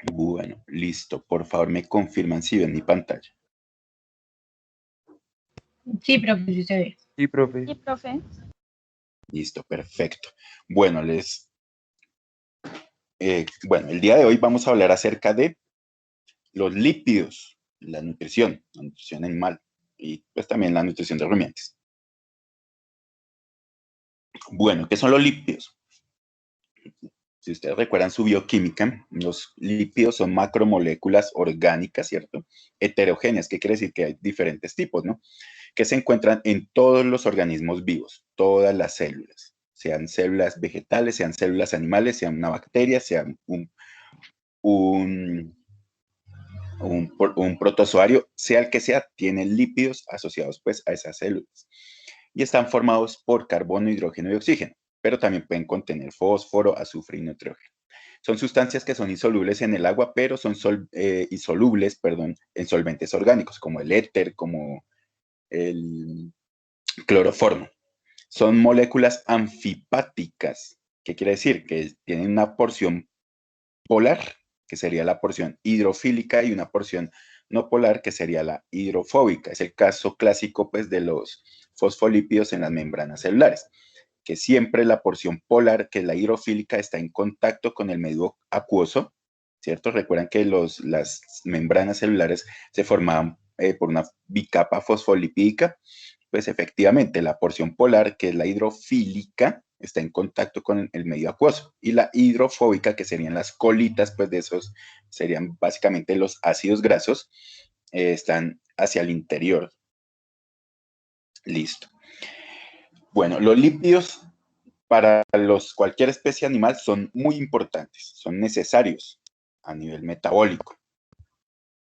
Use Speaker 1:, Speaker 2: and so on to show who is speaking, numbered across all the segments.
Speaker 1: Bueno, listo. Por favor, me confirman si ven mi pantalla.
Speaker 2: Sí, profe, sí se ve.
Speaker 3: Sí, profe.
Speaker 4: Sí, profe.
Speaker 1: Listo, perfecto. Bueno, bueno, el día de hoy vamos a hablar acerca de los lípidos, la nutrición animal y pues también la nutrición de rumiantes. Bueno, ¿qué son los lípidos? Si ustedes recuerdan su bioquímica, los lípidos son macromoléculas orgánicas, ¿cierto? Heterogéneas, ¿qué quiere decir? Que hay diferentes tipos, ¿no? Que se encuentran en todos los organismos vivos, todas las células, sean células vegetales, sean células animales, sean una bacteria, sean un protozoario, sea el que sea, tienen lípidos asociados pues a esas células. Y están formados por carbono, hidrógeno y oxígeno, pero también pueden contener fósforo, azufre y nitrógeno. Son sustancias que son insolubles en el agua, pero son insolubles, perdón, en solventes orgánicos, como el éter, como el cloroformo. Son moléculas anfipáticas. ¿Qué quiere decir? Que tienen una porción polar, que sería la porción hidrofílica, y una porción no polar, que sería la hidrofóbica. Es el caso clásico pues, de los fosfolípidos en las membranas celulares, que siempre la porción polar, que es la hidrofílica, está en contacto con el medio acuoso, ¿cierto? Recuerdan que las membranas celulares se formaban por una bicapa fosfolipídica. Pues efectivamente, la porción polar, que es la hidrofílica, está en contacto con el medio acuoso, y la hidrofóbica, que serían las colitas, pues de esos serían básicamente los ácidos grasos, están hacia el interior. Listo. Bueno, los lípidos para cualquier especie animal son muy importantes, son necesarios a nivel metabólico.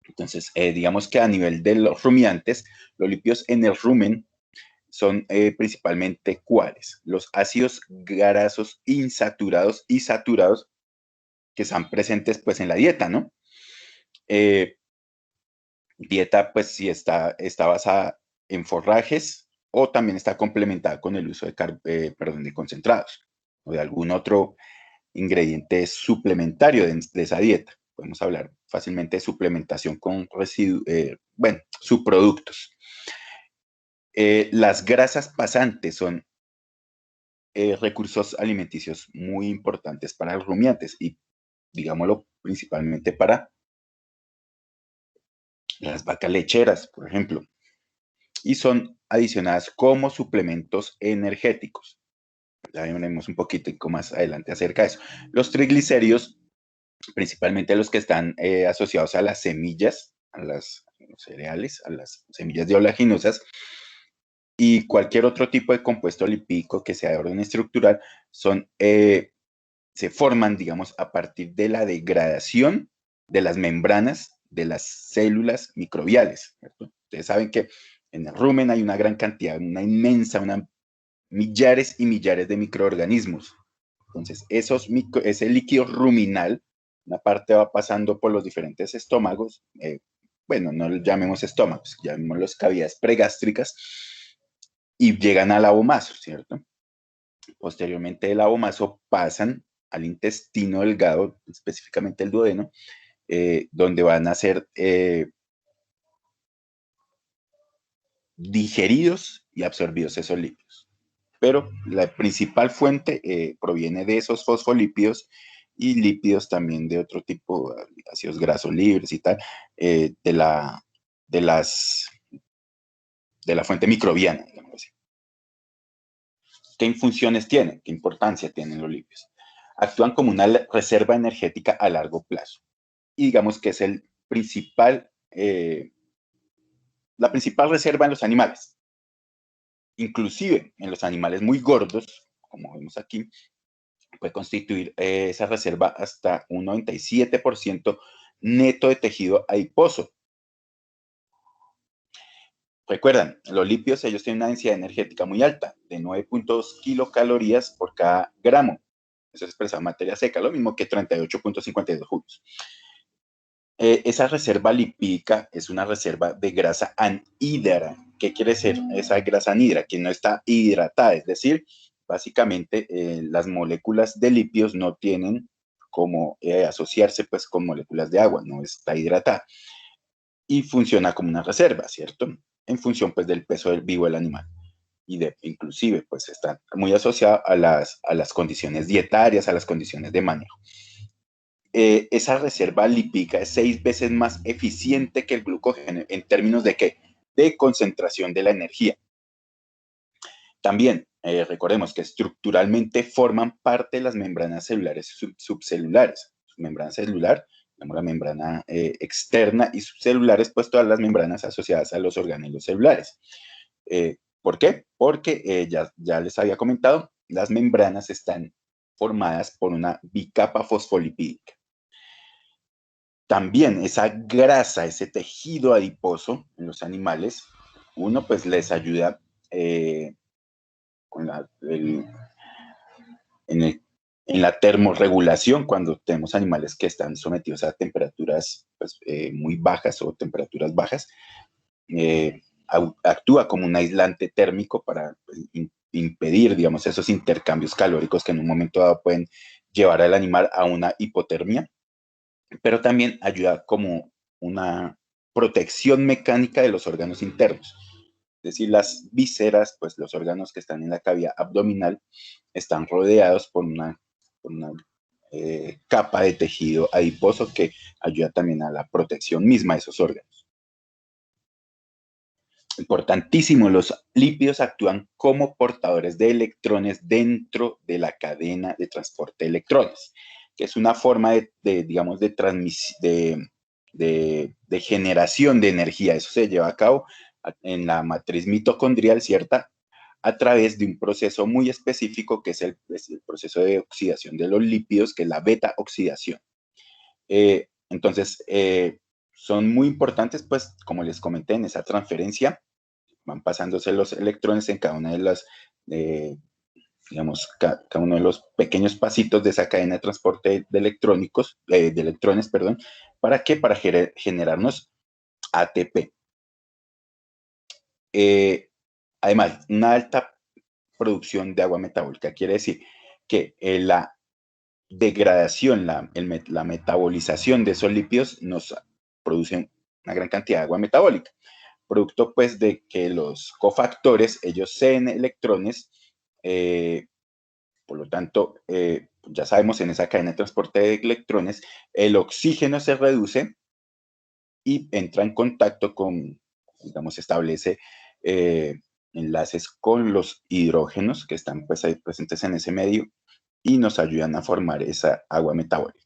Speaker 1: Entonces, digamos que a nivel de los rumiantes, los lípidos en el rumen son principalmente cuáles: los ácidos grasos insaturados y saturados, que están presentes pues en la dieta, ¿no? Dieta pues si está basada en forrajes, o también está complementada con el uso de concentrados o de algún otro ingrediente suplementario de esa dieta. Podemos hablar fácilmente de suplementación con subproductos. Las grasas pasantes son recursos alimenticios muy importantes para los rumiantes, y digámoslo principalmente para las vacas lecheras, por ejemplo, y son adicionadas como suplementos energéticos. Ya veremos un poquito más adelante acerca de eso. Los triglicéridos, principalmente los que están asociados a las semillas, a los cereales, a las semillas de oleaginosas, y cualquier otro tipo de compuesto lipídico que sea de orden estructural, se forman, digamos, a partir de la degradación de las membranas de las células microbiales, ¿cierto? Ustedes saben que en el rumen hay una gran cantidad, millares y millares de microorganismos. Entonces, ese líquido ruminal, una parte va pasando por los diferentes estómagos, bueno, no los llamemos estómagos, llamémoslos cavidades pregástricas, y llegan al abomazo, ¿cierto? Posteriormente del abomazo pasan al intestino delgado, específicamente el duodeno, donde van a ser digeridos y absorbidos esos lípidos. Pero la principal fuente proviene de esos fosfolípidos y lípidos también de otro tipo, ácidos grasos libres y tal, de la fuente microbiana, digamos así. ¿Qué funciones tienen? ¿Qué importancia tienen los lípidos? Actúan como una reserva energética a largo plazo. Y digamos que es la principal reserva en los animales. Inclusive en los animales muy gordos, como vemos aquí, puede constituir esa reserva hasta un 97% neto de tejido adiposo. Recuerdan, los lípidos, ellos tienen una densidad energética muy alta, de 9.2 kilocalorías por cada gramo. Eso es expresado en materia seca, lo mismo que 38.52 julios. Esa reserva lipídica es una reserva de grasa anhídra. ¿Qué quiere decir esa grasa anhídra? Que no está hidratada, es decir, básicamente las moléculas de lípidos no tienen como asociarse pues con moléculas de agua, no está hidratada. Y funciona como una reserva, ¿cierto? En función pues del peso del vivo del animal. Y inclusive pues está muy asociado a las condiciones dietarias, a las condiciones de manejo. Esa reserva lipídica es 6 veces más eficiente que el glucógeno en términos de ¿qué? De concentración de la energía. También recordemos que estructuralmente forman parte de las membranas celulares subcelulares. Membrana celular, tenemos la membrana externa, y subcelulares, pues todas las membranas asociadas a los organelos celulares. ¿Por qué? Porque ya les había comentado, las membranas están formadas por una bicapa fosfolipídica. También esa grasa, ese tejido adiposo en los animales, uno pues les ayuda con en la termorregulación cuando tenemos animales que están sometidos a temperaturas pues, muy bajas o temperaturas bajas. Actúa como un aislante térmico para impedir, digamos, esos intercambios calóricos que en un momento dado pueden llevar al animal a una hipotermia, pero también ayuda como una protección mecánica de los órganos internos. Es decir, las vísceras, pues los órganos que están en la cavidad abdominal, están rodeados por una capa de tejido adiposo que ayuda también a la protección misma de esos órganos. Importantísimo, los lípidos actúan como portadores de electrones dentro de la cadena de transporte de electrones, que es una forma digamos, de generación de energía. Eso se lleva a cabo en la matriz mitocondrial, ¿cierta? A través de un proceso muy específico que es el proceso de oxidación de los lípidos, que es la beta-oxidación. Entonces, son muy importantes, pues, como les comenté, en esa transferencia van pasándose los electrones en cada una de las, digamos, cada uno de los pequeños pasitos de esa cadena de transporte de electrones, perdón. ¿Para qué? Para generarnos ATP. Además, una alta producción de agua metabólica quiere decir que la degradación, la metabolización de esos lípidos nos producen una gran cantidad de agua metabólica, producto pues de que los cofactores, ellos ceden electrones, por lo tanto, ya sabemos, en esa cadena de transporte de electrones, el oxígeno se reduce y entra en contacto con, digamos, establece enlaces con los hidrógenos que están pues ahí presentes en ese medio y nos ayudan a formar esa agua metabólica.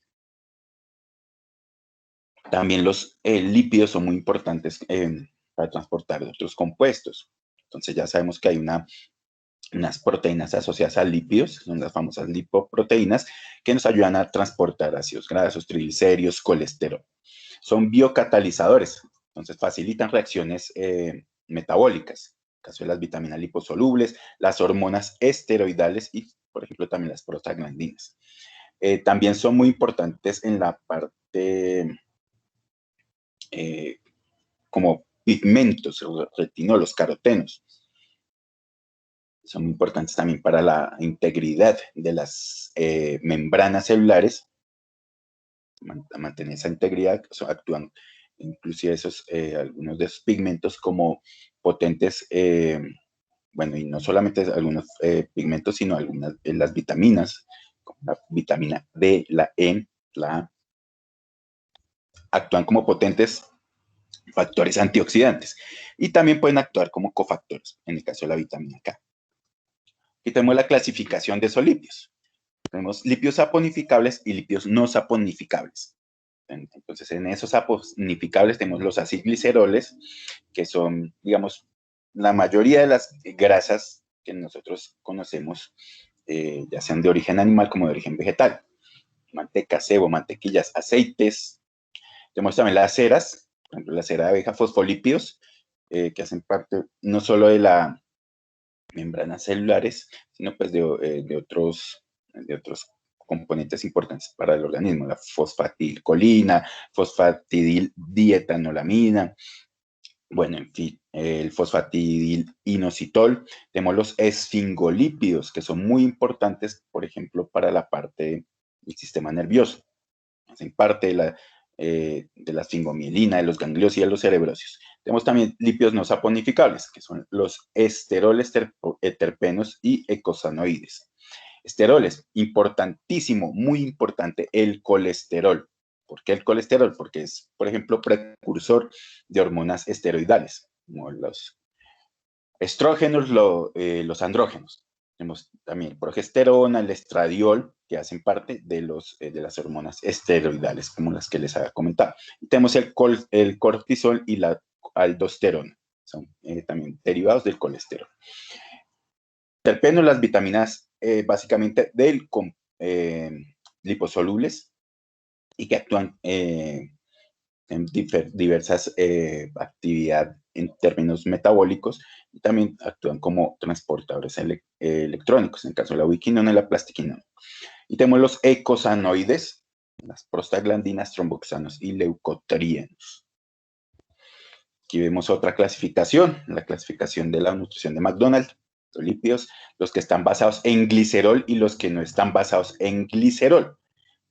Speaker 1: También los lípidos son muy importantes para transportar otros compuestos. Entonces ya sabemos que hay unas proteínas asociadas a lípidos, son las famosas lipoproteínas, que nos ayudan a transportar ácidos grasos, triglicéridos, colesterol. Son biocatalizadores, entonces facilitan reacciones metabólicas, en el caso de las vitaminas liposolubles, las hormonas esteroidales y, por ejemplo, también las prostaglandinas. También son muy importantes en la parte como pigmentos, retinolos, carotenos. Son muy importantes también para la integridad de las membranas celulares, mantener esa integridad. Actúan inclusive algunos de esos pigmentos como potentes, bueno, y no solamente algunos pigmentos, sino algunas de las vitaminas, como la vitamina D, la E, la A, actúan como potentes factores antioxidantes y también pueden actuar como cofactores, en el caso de la vitamina K. Aquí tenemos la clasificación de esos lípidos. Tenemos lípidos saponificables y lípidos no saponificables. Entonces, en esos saponificables tenemos los acilgliceroles, que son, digamos, la mayoría de las grasas que nosotros conocemos, ya sean de origen animal como de origen vegetal. Manteca, sebo, mantequillas, aceites. Tenemos también las ceras, por ejemplo, la cera de abeja, fosfolípidos, que hacen parte no solo de la membranas celulares, sino pues de otros componentes importantes para el organismo, la fosfatidilcolina, fosfatidildietanolamina, bueno, en fin, el fosfatidilinositol. Tenemos los esfingolípidos, que son muy importantes, por ejemplo, para la parte el sistema nervioso. Hacen parte de la esfingomielina, de los ganglios y de los cerebróceos. Tenemos también lípidos no saponificables, que son los esteroles, terpenos y eicosanoides. Esteroles, importantísimo, muy importante, el colesterol. ¿Por qué el colesterol? Porque es, por ejemplo, precursor de hormonas esteroidales, como los estrógenos, los andrógenos. Tenemos también progesterona, el estradiol, que hacen parte de las hormonas esteroidales, como las que les había comentado. Y tenemos el cortisol y la aldosterona, son también derivados del colesterol. Terpenos, las vitaminas básicamente liposolubles y que actúan en diversas actividades en términos metabólicos y también actúan como transportadores electrónicos, en el caso de la ubiquinona y la plastiquinona. Y tenemos los eicosanoides, las prostaglandinas, tromboxanos y leucotrienos. Aquí vemos otra clasificación, la clasificación de la nutrición de McDonald's. Los lípidos, los que están basados en glicerol y los que no están basados en glicerol.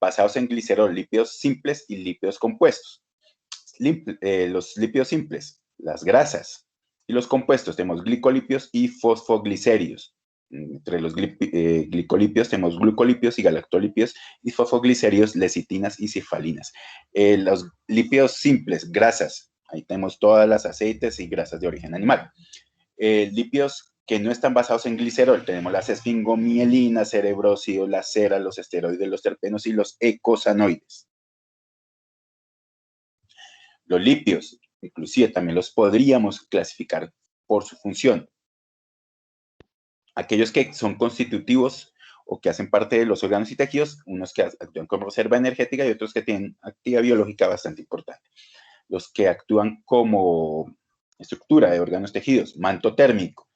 Speaker 1: Basados en glicerol, lípidos simples y lípidos compuestos. Los lípidos simples, las grasas, y los compuestos tenemos glicolípidos y fosfoglicéridos. Entre los glicolípidos tenemos glucolípidos y galactolípidos y fosfoglicéridos, lecitinas y cefalinas. Los lípidos simples, grasas, ahí tenemos todas las aceites y grasas de origen animal. Lípidos que no están basados en glicerol, tenemos las esfingomielinas, cerebrócidos, la cera, los esteroides, los terpenos y los eicosanoides. Los lípidos, inclusive también los podríamos clasificar por su función. Aquellos que son constitutivos o que hacen parte de los órganos y tejidos, unos que actúan como reserva energética y otros que tienen actividad biológica bastante importante. Los que actúan como estructura de órganos tejidos, manto térmico,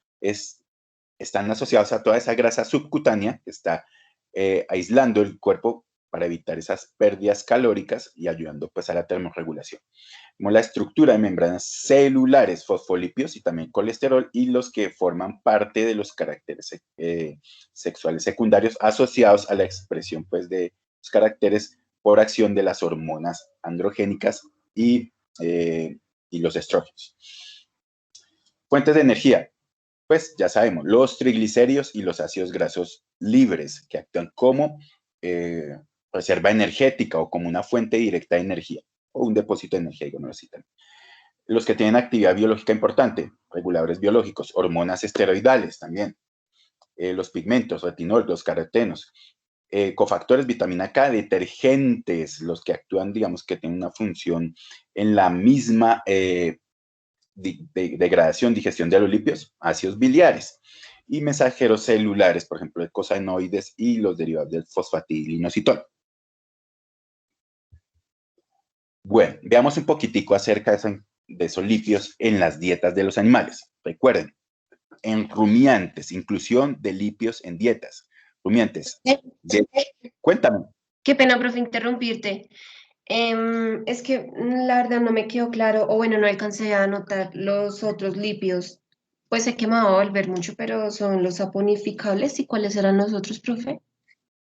Speaker 1: están asociados a toda esa grasa subcutánea que está aislando el cuerpo para evitar esas pérdidas calóricas y ayudando pues a la termorregulación. Como la estructura de membranas celulares, fosfolípidos y también colesterol, y los que forman parte de los caracteres sexuales secundarios asociados a la expresión pues, de los caracteres por acción de las hormonas androgénicas y los estrógenos. Fuentes de energía. Pues ya sabemos, los triglicéridos y los ácidos grasos libres, que actúan como reserva energética o como una fuente directa de energía o un depósito de energía, como lo citan. Los que tienen actividad biológica importante, reguladores biológicos, hormonas esteroidales también, los pigmentos, retinol, los carotenos, cofactores, vitamina K, detergentes, los que actúan, digamos, que tienen una función en la misma degradación, digestión de los lípidos, ácidos biliares y mensajeros celulares, por ejemplo, eicosanoides y los derivados del fosfatidilinositol. Bueno, veamos un poquitico acerca de esos lípidos en las dietas de los animales. Recuerden, en rumiantes, inclusión de lípidos en dietas. Rumiantes, cuéntame.
Speaker 3: Qué pena, profe, interrumpirte. Es que la verdad no me quedó claro, o bueno, no alcancé a anotar los otros lípidos. Pues sé que me va a volver mucho, pero son los saponificables. ¿Y cuáles eran los otros, profe?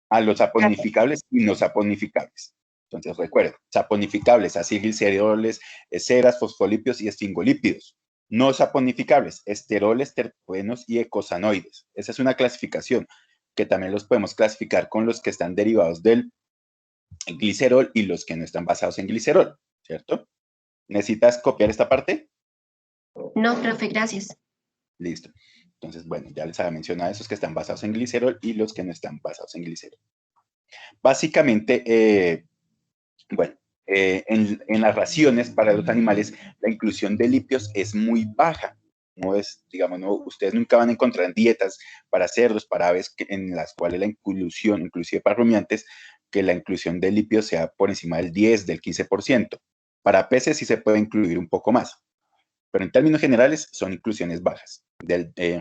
Speaker 1: A los saponificables y no saponificables. Entonces, recuerden, saponificables, acilgliceroles, ceras, fosfolípidos y esfingolípidos. No saponificables, esteroles, terpenos y eicosanoides. Esa es una clasificación que también los podemos clasificar con los que están derivados del glicerol y los que no están basados en glicerol, ¿cierto? ¿Necesitas copiar esta parte?
Speaker 3: No, profe, gracias.
Speaker 1: Listo. Entonces, bueno, ya les había mencionado esos que están basados en glicerol y los que no están basados en glicerol. Básicamente, bueno, en las raciones para los animales, la inclusión de lípidos es muy baja. No es, digamos, no, ustedes nunca van a encontrar dietas para cerdos, para aves, en las cuales la inclusión, inclusive para rumiantes, que la inclusión de lípidos sea por encima del 10, del 15%. Para peces sí se puede incluir un poco más, pero en términos generales son inclusiones bajas.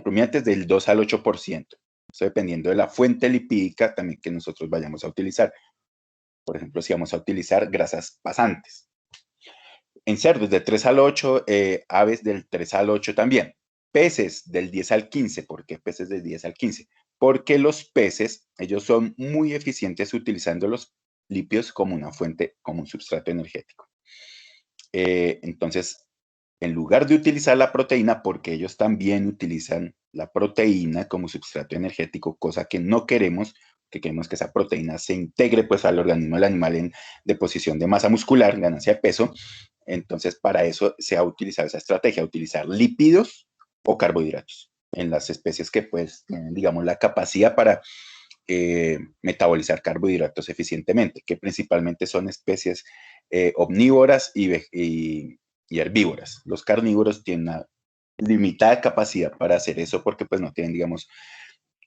Speaker 1: Rumiantes del 2 al 8%. Eso dependiendo de la fuente lipídica también que nosotros vayamos a utilizar. Por ejemplo, si vamos a utilizar grasas pasantes. En cerdos del 3 al 8, aves del 3 al 8 también. Peces del 10 al 15, ¿por qué peces del 10 al 15? porque los peces, ellos son muy eficientes utilizando los lípidos como una fuente, como un sustrato energético. Entonces, en lugar de utilizar la proteína, porque ellos también utilizan la proteína como sustrato energético, cosa que no queremos, que queremos que esa proteína se integre pues al organismo del animal en deposición de masa muscular, ganancia de peso. Entonces, para eso se ha utilizado esa estrategia, utilizar lípidos o carbohidratos en las especies que pues tienen, digamos, la capacidad para metabolizar carbohidratos eficientemente, que principalmente son especies omnívoras y herbívoras. Los carnívoros tienen una limitada capacidad para hacer eso porque pues no tienen, digamos,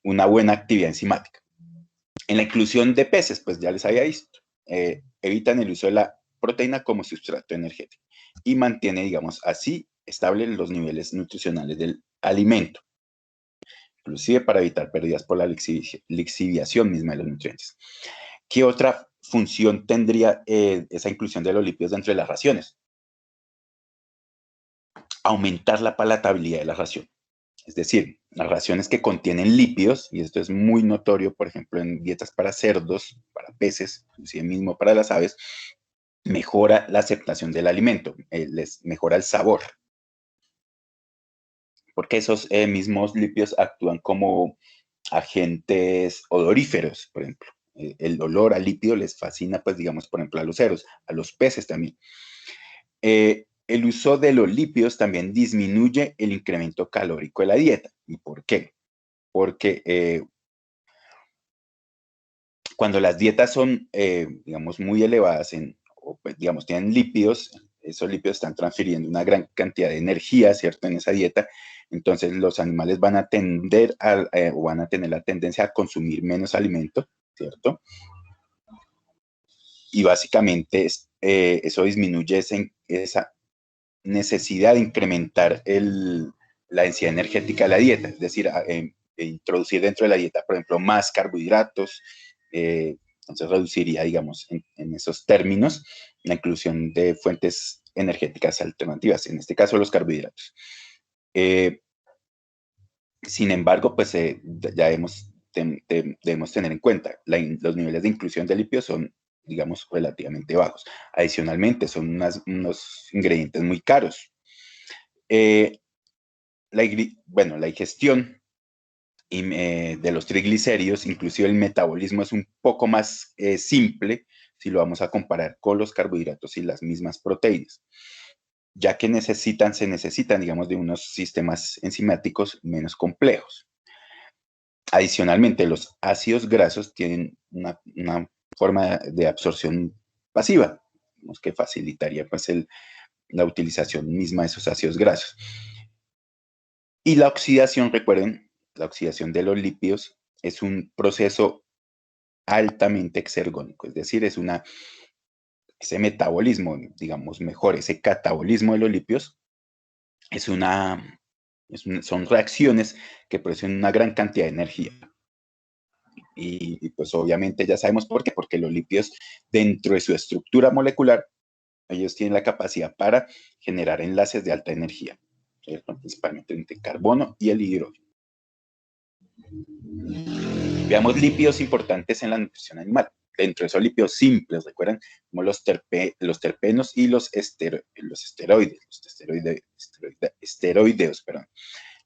Speaker 1: una buena actividad enzimática. En la inclusión de peces, pues ya les había visto, evitan el uso de la proteína como sustrato energético y mantiene, digamos, así estables los niveles nutricionales del alimento, inclusive para evitar pérdidas por la lixiviación misma de los nutrientes. ¿Qué otra función tendría esa inclusión de los lípidos dentro de las raciones? Aumentar la palatabilidad de la ración. Es decir, las raciones que contienen lípidos, y esto es muy notorio, por ejemplo, en dietas para cerdos, para peces, inclusive mismo para las aves, mejora la aceptación del alimento, les mejora el sabor. Porque esos mismos lípidos actúan como agentes odoríferos, por ejemplo. El olor al lípido les fascina, pues, digamos, por ejemplo, a los cerdos, a los peces también. El uso de los lípidos también disminuye el incremento calórico de la dieta. ¿Y por qué? Porque cuando las dietas son, digamos, muy elevadas, o, pues, digamos, tienen lípidos, esos lípidos están transfiriendo una gran cantidad de energía, ¿cierto?, en esa dieta. Entonces, los animales van a tender o van a tener la tendencia a consumir menos alimento, ¿cierto? Y básicamente eso disminuye esa necesidad de incrementar la densidad energética de la dieta, es decir, introducir dentro de la dieta, por ejemplo, más carbohidratos. Entonces reduciría, digamos, en esos términos, la inclusión de fuentes energéticas alternativas, en este caso los carbohidratos. Sin embargo, pues ya debemos tener en cuenta, los niveles de inclusión de lípidos son, digamos, relativamente bajos. Adicionalmente, son unos ingredientes muy caros. La digestión de los triglicéridos, inclusive el metabolismo es un poco más simple si lo vamos a comparar con los carbohidratos y las mismas proteínas, ya que se necesitan, digamos, de unos sistemas enzimáticos menos complejos. Adicionalmente, los ácidos grasos tienen una forma de absorción pasiva, que facilitaría pues, la utilización misma de esos ácidos grasos. Y la oxidación, recuerden, la oxidación de los lípidos es un proceso altamente exergónico, es decir, ese metabolismo, digamos mejor, ese catabolismo de los lípidos, son reacciones que producen una gran cantidad de energía. Y pues obviamente ya sabemos por qué, porque los lípidos dentro de su estructura molecular, ellos tienen la capacidad para generar enlaces de alta energía, ¿cierto? Principalmente entre el carbono y el hidrógeno. Veamos lípidos importantes en la nutrición animal. Dentro de esos lípidos simples, recuerden, como los terpenos y los esteroideos.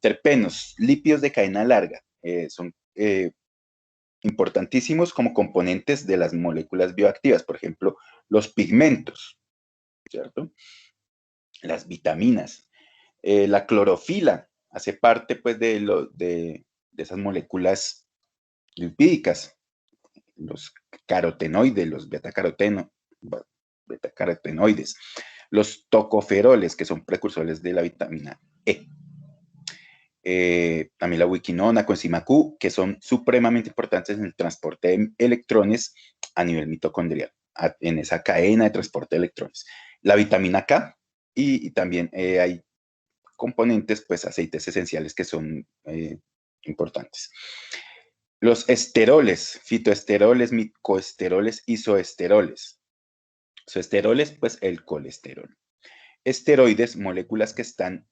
Speaker 1: Terpenos, lípidos de cadena larga, son importantísimos como componentes de las moléculas bioactivas, por ejemplo, los pigmentos, ¿cierto? Las vitaminas, la clorofila hace parte pues de esas moléculas lipídicas, los carotenoides, los betacarotenoides, los tocoferoles, que son precursores de la vitamina E. También la ubiquinona, coenzima Q, que son supremamente importantes en el transporte de electrones a nivel mitocondrial, en esa cadena de transporte de electrones. La vitamina K y también hay componentes, pues aceites esenciales que son importantes. Los esteroles, fitoesteroles, micoesteroles, isoesteroles. Isoesteroles, pues el colesterol. Esteroides, moléculas que están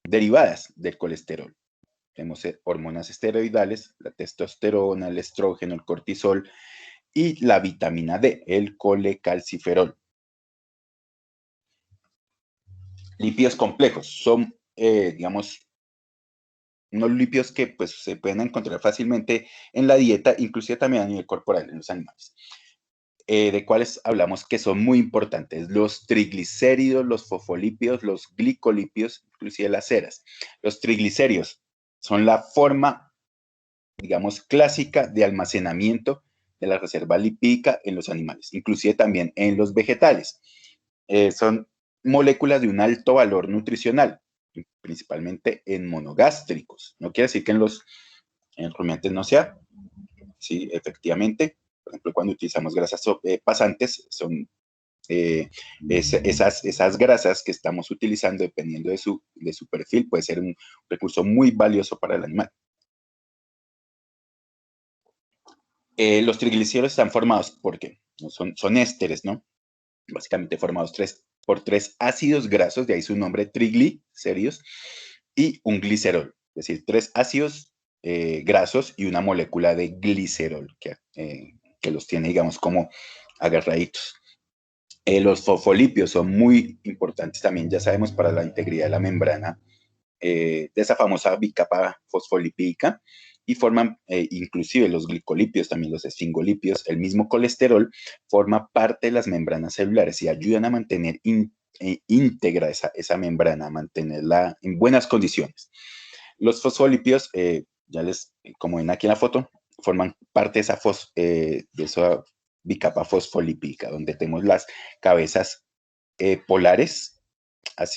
Speaker 1: derivadas del colesterol. tenemos hormonas esteroidales, la testosterona, el estrógeno, el cortisol y la vitamina D, el colecalciferol. Lípidos complejos son, digamos, unos lípidos que pues, se pueden encontrar fácilmente en la dieta, inclusive también a nivel corporal en los animales. De cuáles hablamos que son muy importantes: los triglicéridos, los fosfolípidos, los glicolípidos, inclusive las ceras. Los triglicéridos son la forma, digamos, clásica de almacenamiento de la reserva lipídica en los animales, inclusive también en los vegetales. Son moléculas de un alto valor nutricional, principalmente en monogástricos. No quiere decir que en rumiantes no sea, sí, efectivamente. Por ejemplo, cuando utilizamos grasas pasantes, son esas grasas que estamos utilizando, dependiendo de su perfil, puede ser un recurso muy valioso para el animal. Los triglicéridos están formados porque son ésteres, ¿no? Básicamente formados por tres ácidos grasos, de ahí su nombre, triglicéridos, y un glicerol, es decir, tres ácidos grasos y una molécula de glicerol que los tiene, digamos, como agarraditos. Los fosfolípidos son muy importantes también, ya sabemos, para la integridad de la membrana de esa famosa bicapa fosfolipídica, y forman inclusive los glicolípidos, también los esfingolípidos, el mismo colesterol, forma parte de las membranas celulares y ayudan a mantener íntegra esa membrana, a mantenerla en buenas condiciones. Los fosfolípidos, como ven aquí en la foto, forman parte de esa bicapa fosfolipídica, donde tenemos las cabezas polares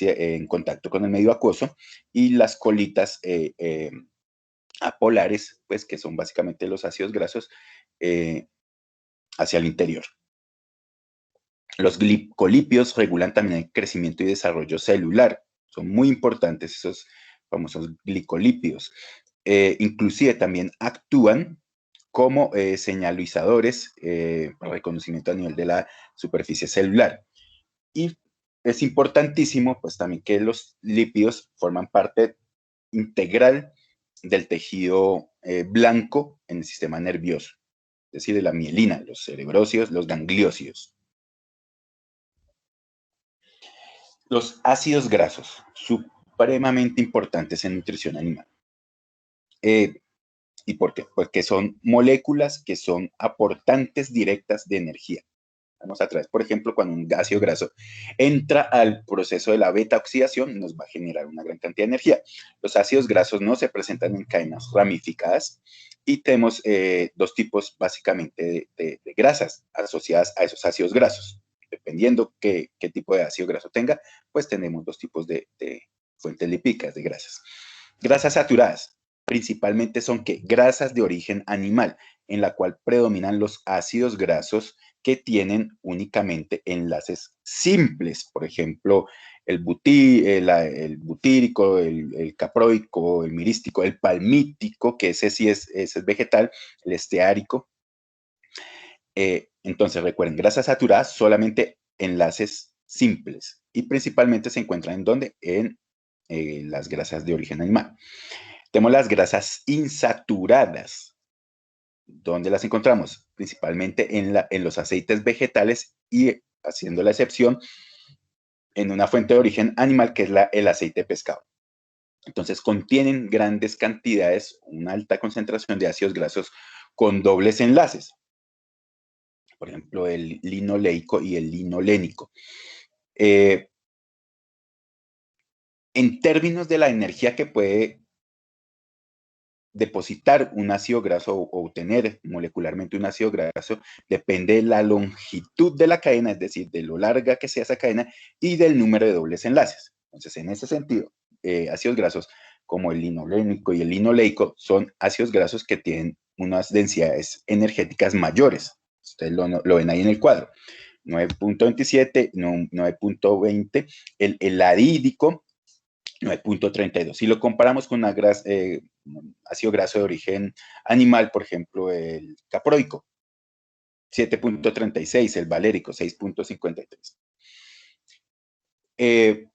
Speaker 1: en contacto con el medio acuoso, y las colitas apolares, pues que son básicamente los ácidos grasos, hacia el interior. Los glicolípidos regulan también el crecimiento y desarrollo celular. Son muy importantes esos famosos glicolípidos. Inclusive también actúan como señalizadores para reconocimiento a nivel de la superficie celular. Y es importantísimo, pues también, que los lípidos forman parte integral del tejido blanco en el sistema nervioso, es decir, de la mielina, los cerebróceos, los ganglióseos. Los ácidos grasos, supremamente importantes en nutrición animal. ¿Y por qué? Porque son moléculas que son aportantes directas de energía. Vamos a traer, por ejemplo, cuando un ácido graso entra al proceso de la beta-oxidación, nos va a generar una gran cantidad de energía. Los ácidos grasos no se presentan en cadenas ramificadas, y tenemos dos tipos básicamente de grasas asociadas a esos ácidos grasos. Dependiendo qué tipo de ácido graso tenga, pues tenemos dos tipos de fuentes lipídicas de grasas. Grasas saturadas principalmente son grasas de origen animal, en la cual predominan los ácidos grasos que tienen únicamente enlaces simples, por ejemplo, el butírico, el caproico, el mirístico, el palmítico, que ese sí es vegetal, el esteárico. Entonces, recuerden, grasas saturadas, solamente enlaces simples, y principalmente se encuentran ¿en dónde? En las grasas de origen animal. Tenemos las grasas insaturadas. ¿Dónde las encontramos? Principalmente en los aceites vegetales, y haciendo la excepción en una fuente de origen animal, que es el aceite de pescado. Entonces contienen grandes cantidades, una alta concentración de ácidos grasos con dobles enlaces. Por ejemplo, el linoleico y el linolénico. En términos de la energía que puede depositar un ácido graso o obtener molecularmente un ácido graso, depende de la longitud de la cadena, es decir, de lo larga que sea esa cadena y del número de dobles enlaces. Entonces, en ese sentido, ácidos grasos como el linolénico y el linoleico son ácidos grasos que tienen unas densidades energéticas mayores. Ustedes lo ven ahí en el cuadro. 9.27, 9.20, el adídico 9.32. Si lo comparamos con una ácido graso de origen animal, por ejemplo, el caproico, 7.36, el valérico, 6.53.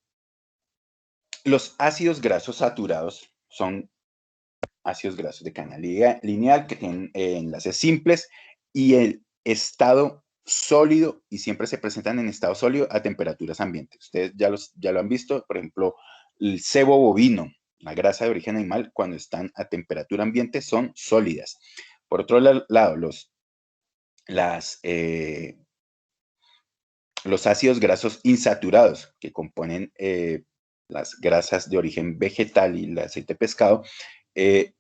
Speaker 1: Los ácidos grasos saturados son ácidos grasos de cadena lineal que tienen enlaces simples y el estado sólido, y siempre se presentan en estado sólido a temperaturas ambientes. Ustedes ya lo han visto, por ejemplo, el cebo bovino, la grasa de origen animal, cuando están a temperatura ambiente son sólidas. Por otro lado, los ácidos grasos insaturados que componen las grasas de origen vegetal y el aceite de pescado, se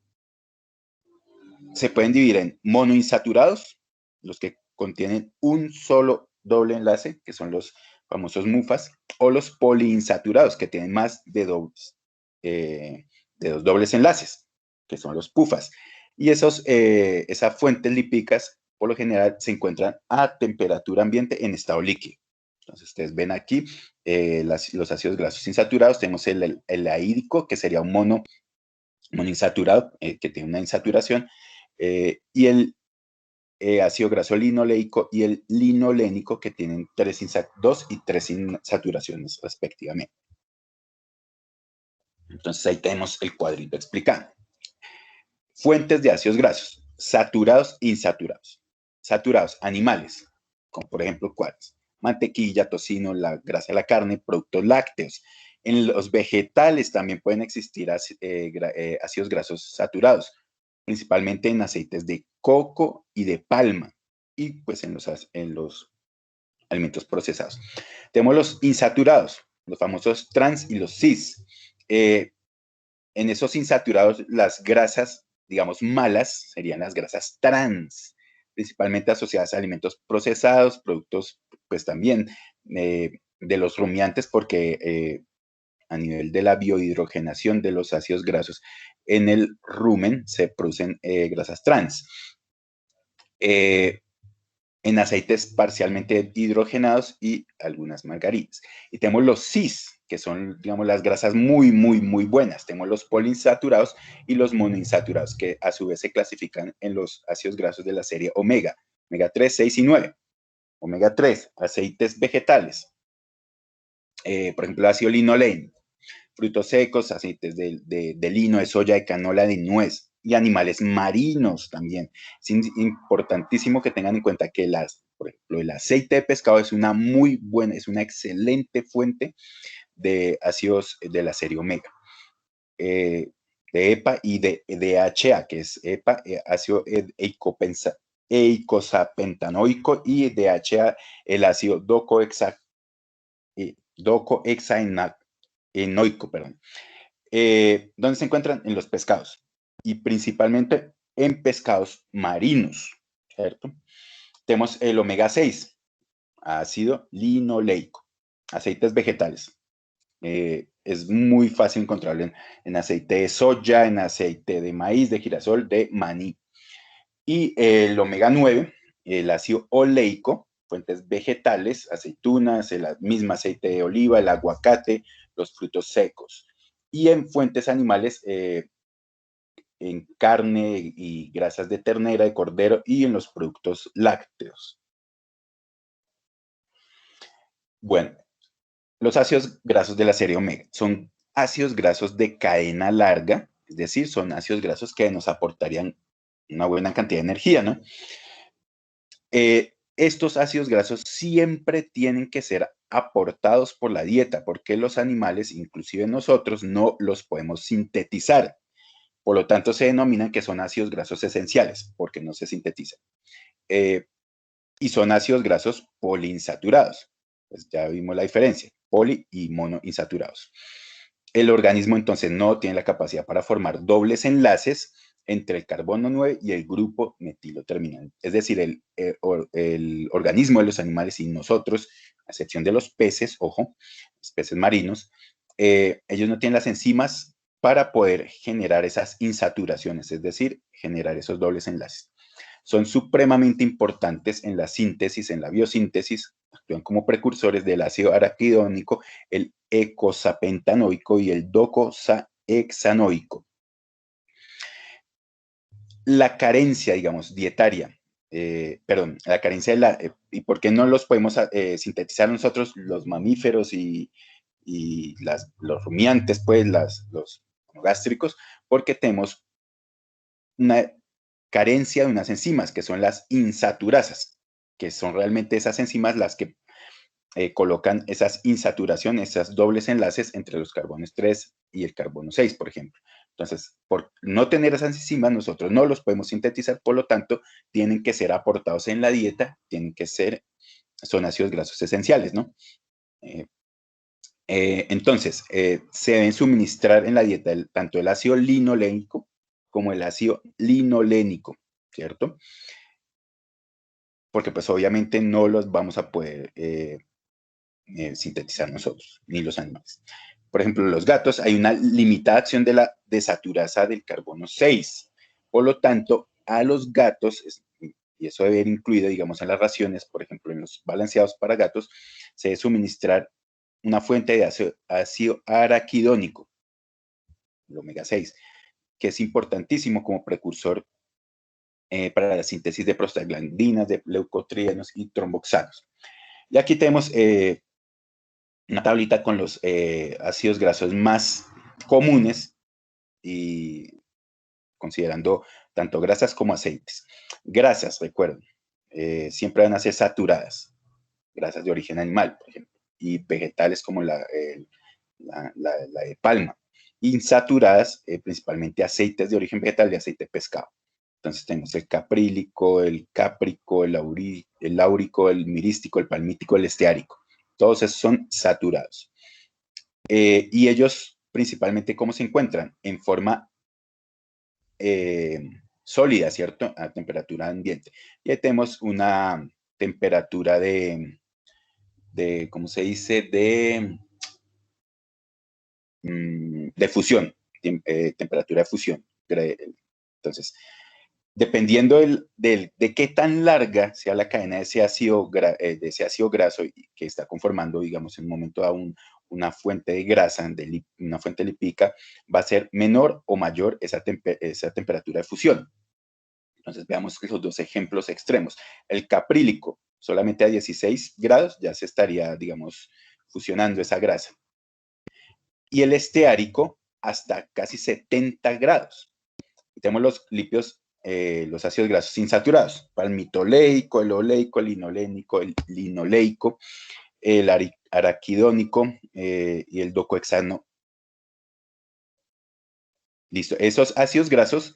Speaker 1: pueden dividir en monoinsaturados, los que contienen un solo doble enlace, que son los famosos MUFAs, o los poliinsaturados, que tienen más de dos dobles enlaces, que son los PUFAs. Y esas fuentes lipídicas, por lo general, se encuentran a temperatura ambiente en estado líquido. Entonces, ustedes ven aquí los ácidos grasos insaturados. Tenemos el ahídico, que sería un monoinsaturado, que tiene una insaturación, y el ácido graso linoleico y el linolénico, que tienen 2 y 3 insaturaciones respectivamente. Entonces ahí tenemos el cuadrito explicando. Fuentes de ácidos grasos, saturados e insaturados. Saturados, animales, como por ejemplo cuáles: mantequilla, tocino, la grasa de la carne, productos lácteos. En los vegetales también pueden existir ácidos grasos saturados, principalmente en aceites de coco y de palma, y pues en los alimentos procesados. Tenemos los insaturados, los famosos trans y los cis. En esos insaturados, las grasas, digamos, malas, serían las grasas trans, principalmente asociadas a alimentos procesados, productos, pues también de los rumiantes, porque a nivel de la biohidrogenación de los ácidos grasos en el rumen se producen grasas trans. En aceites parcialmente hidrogenados y algunas margarinas. Y tenemos los cis, que son, digamos, las grasas muy, muy, muy buenas. Tenemos los poliinsaturados y los monoinsaturados, que a su vez se clasifican en los ácidos grasos de la serie omega 3, 6 y 9. Omega 3, aceites vegetales. Por ejemplo, el ácido linolénico, frutos secos, aceites de lino, de soya, de canola, de nuez, y animales marinos también. Es importantísimo que tengan en cuenta que por ejemplo, el aceite de pescado es una excelente fuente de ácidos de la serie omega, de EPA y de DHA, que es EPA, ácido eicosapentanoico, y DHA, el ácido docohexaenoico, perdón. ¿Dónde se encuentran? En los pescados, y principalmente en pescados marinos, ¿cierto? Tenemos el omega 6, ácido linoleico, aceites vegetales. Es muy fácil encontrarlo en aceite de soya, en aceite de maíz, de girasol, de maní. Y el omega 9, el ácido oleico, fuentes vegetales, aceitunas, el mismo aceite de oliva, el aguacate, los frutos secos. Y en fuentes animales, en carne y grasas de ternera, de cordero, y en los productos lácteos. Bueno, los ácidos grasos de la serie omega son ácidos grasos de cadena larga, es decir, son ácidos grasos que nos aportarían una buena cantidad de energía, ¿no? Estos ácidos grasos siempre tienen que ser aportados por la dieta, porque los animales, inclusive nosotros, no los podemos sintetizar. Por lo tanto, se denominan que son ácidos grasos esenciales, porque no se sintetizan. Y son ácidos grasos poliinsaturados. Pues ya vimos la diferencia, poli y monoinsaturados. El organismo entonces no tiene la capacidad para formar dobles enlaces entre el carbono 9 y el grupo metilo terminal. Es decir, el organismo de los animales y nosotros, a excepción de los peces, ojo, los peces marinos, ellos no tienen las enzimas para poder generar esas insaturaciones, es decir, generar esos dobles enlaces. Son supremamente importantes en la síntesis, en la biosíntesis, actúan como precursores del ácido araquidónico, el eicosapentanoico y el docosahexanoico. La carencia, digamos, dietaria, la carencia ¿y por qué no los podemos sintetizar nosotros, los mamíferos y los rumiantes, pues, los monogástricos? Porque tenemos una carencia de unas enzimas, que son las insaturasas, que son realmente esas enzimas las que colocan esas insaturaciones, esas dobles enlaces entre los carbonos 3 y el carbono 6, por ejemplo. Entonces, por no tener esas enzimas, nosotros no los podemos sintetizar, por lo tanto, tienen que ser aportados en la dieta, son ácidos grasos esenciales, ¿no? Entonces, se deben suministrar en la dieta tanto el ácido linolénico como el ácido linolénico, ¿cierto? Porque pues obviamente no los vamos a poder sintetizar nosotros, ni los animales. Por ejemplo, los gatos, hay una limitada acción de la desaturasa del carbono 6. Por lo tanto, a los gatos, y eso debe ir incluido, digamos, en las raciones, por ejemplo, en los balanceados para gatos, se debe suministrar una fuente de ácido araquidónico, el omega 6, que es importantísimo como precursor para la síntesis de prostaglandinas, de leucotrienos y tromboxanos. Y aquí tenemos una tablita con los ácidos grasos más comunes y considerando tanto grasas como aceites. Grasas, recuerden, siempre van a ser saturadas, grasas de origen animal, por ejemplo, y vegetales como la de palma. Insaturadas, principalmente aceites de origen vegetal y aceite de pescado. Entonces tenemos el caprílico, el cáprico, el láurico, el mirístico, el palmítico, el esteárico. Todos esos son saturados. Y ellos principalmente, ¿cómo se encuentran? En forma sólida, ¿cierto? A temperatura ambiente. Y ahí tenemos una temperatura de ¿cómo se dice? De fusión, temperatura de fusión. Entonces, dependiendo de qué tan larga sea la cadena de ese ácido graso que está conformando, digamos, en un momento dado una fuente de grasa, una fuente lipídica, va a ser menor o mayor esa temperatura de fusión. Entonces, veamos esos dos ejemplos extremos. El caprílico, solamente a 16 grados ya se estaría, digamos, fusionando esa grasa. Y el esteárico hasta casi 70 grados. Y tenemos los lípidos, los ácidos grasos insaturados, palmitoleico, el oleico, el linolénico, el linoleico, el araquidónico y el docohexano. Listo. Esos ácidos grasos